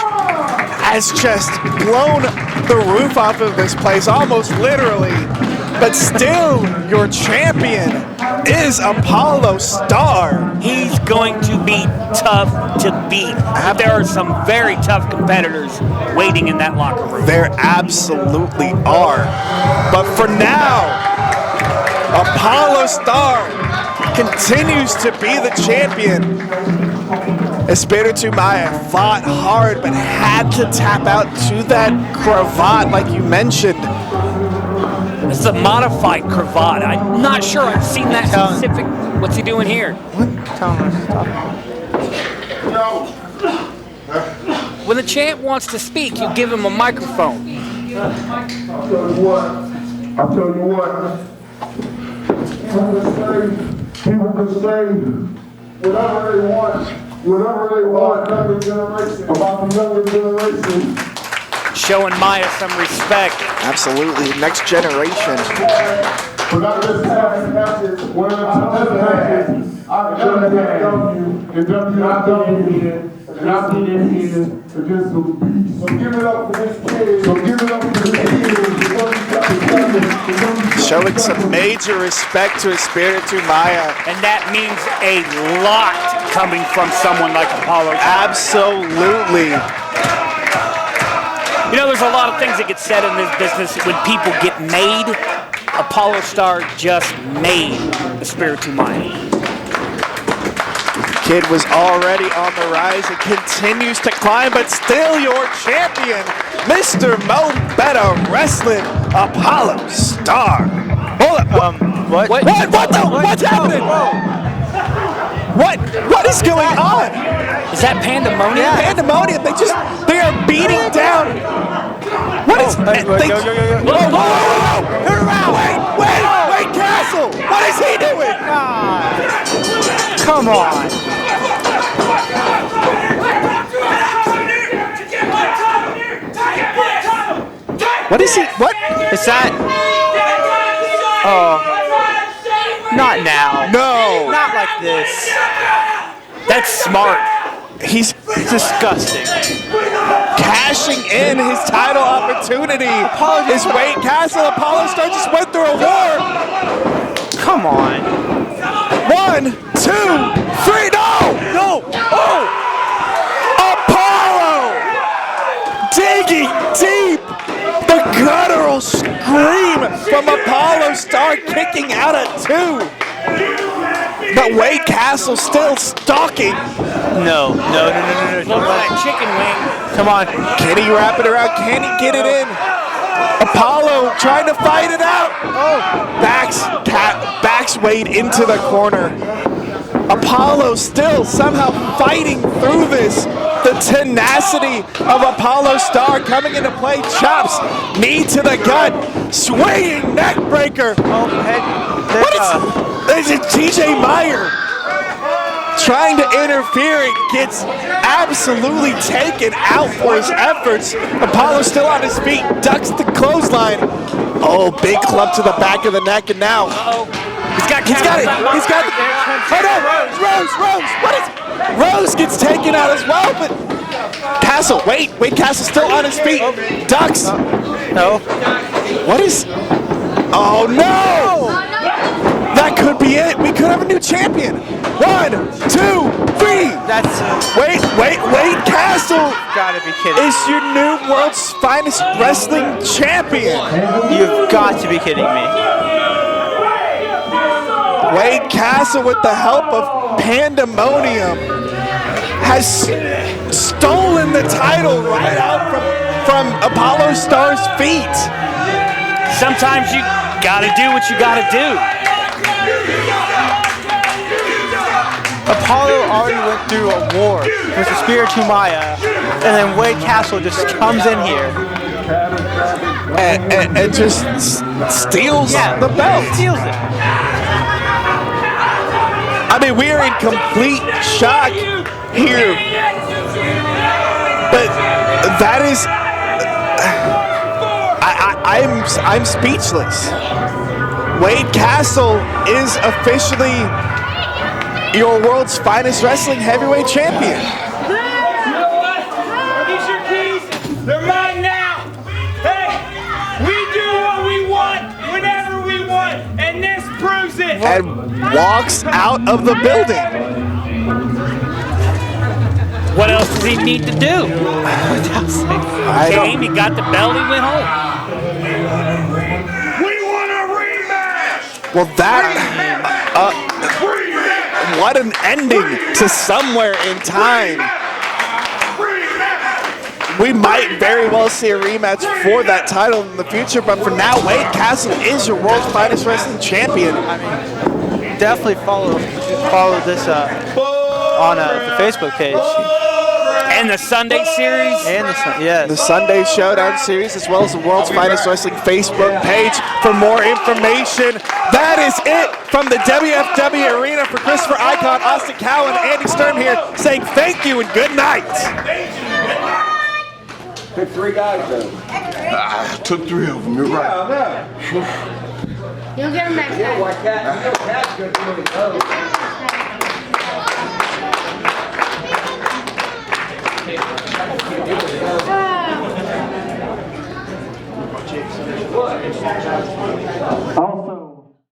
has just blown the roof off of this place, almost literally. But still, your champion is Apollo Star. He's going to be tough to beat. There are some very tough competitors waiting in that locker room. There absolutely are. But for now, Apollo Star continues to be the champion. Espiritu Maya fought hard but had to tap out to that cravat like you mentioned. This is a modified cravat. I'm not sure I've seen that specific. What's he doing here? Tell him to stop. When the champ wants to speak, you give him a microphone. I'll tell you what. People can say whatever they want about the younger generation. Showing Maya some respect. Absolutely, next generation. But not just matches, one of the matches I've ever had in WFW, and I've seen it here against some beasts. So give it up for this kid. Showing some major respect to Espiritu Maya. And that means a lot coming from someone like Apollo. Absolutely. You know, there's a lot of things that get said in this business when people get made. Apollo Star just made Espiritu Maya. Kid was already on the rise and continues to climb, but still your champion, Mr. Mo Better Wrestling, Apollo Star. Hold up. What's happening? What is going on? Is that pandemonium? Yeah, pandemonium. They are beating down. What is? Whoa! Turn around! Wait, Castle! What is he doing? Come on. What is he? What? Is that? Oh. Not now. No. Not like this. That's smart. He's Disgusting. cashing in his title opportunity. His Wade Castle. Apollo Star just went through a war. Come on. 1, 2, 3. No. Oh. Apollo digging deep. The guttural scream from Apollo Star kicking out at 2. But Wade Castle still stalking. No. Look at that chicken wing. Come on. Can he wrap it around? Can he get it in? Apollo trying to fight it out. Backs Wade into the corner. Apollo still somehow fighting through this. The tenacity of Apollo Star coming into play. Chops, knee to the gut, swinging neck breaker. What is it? TJ Meyer trying to interfere. It gets absolutely taken out for his efforts. Apollo still on his feet, ducks the clothesline. Oh, big club to the back of the neck, and now he's got it. Oh no, Rose. What is? Rose gets taken out as well, but Castle. Wade Castle still on his feet. Ducks. No. What is? Oh no! That could be it. We could have a new champion. 1, 2, 3. That's Wade Castle gotta be kidding. is your new world's finest wrestling champion. You've got to be kidding me. Wade Castle, with the help of Pandemonium, has stolen the title right out from Apollo Star's feet. Sometimes you gotta do what you gotta do. Apollo already went through a war with the Spirit Tumaya, and then Wade Castle just comes in here and just steals the belt. Steals it. I mean, we are in complete shock here, but that is, I'm speechless. Wade Castle is officially your world's finest wrestling heavyweight champion. You know what? These your keys. They're mine now. Hey, we do what we want, whenever we want, and this proves it. And walks out of the building. What else does he need to do? Came, he got the belt, he went home. We want a rematch! Well, what an ending to Somewhere in Time. We might very well see a rematch for that title in the future, but for now, Wade Castle is your world's finest wrestling champion. I mean, definitely follow this on the Facebook page. And the Sunday series. And the Sunday Showdown series, as well as the World's Finest Wrestling Facebook page for more information. That is it from the WFW Arena. For Christopher Icon, Austin Cowan, Andy Sturm here, saying thank you and good night. Took 3 guys though. Took 3 of them, you're right. You'll get him back.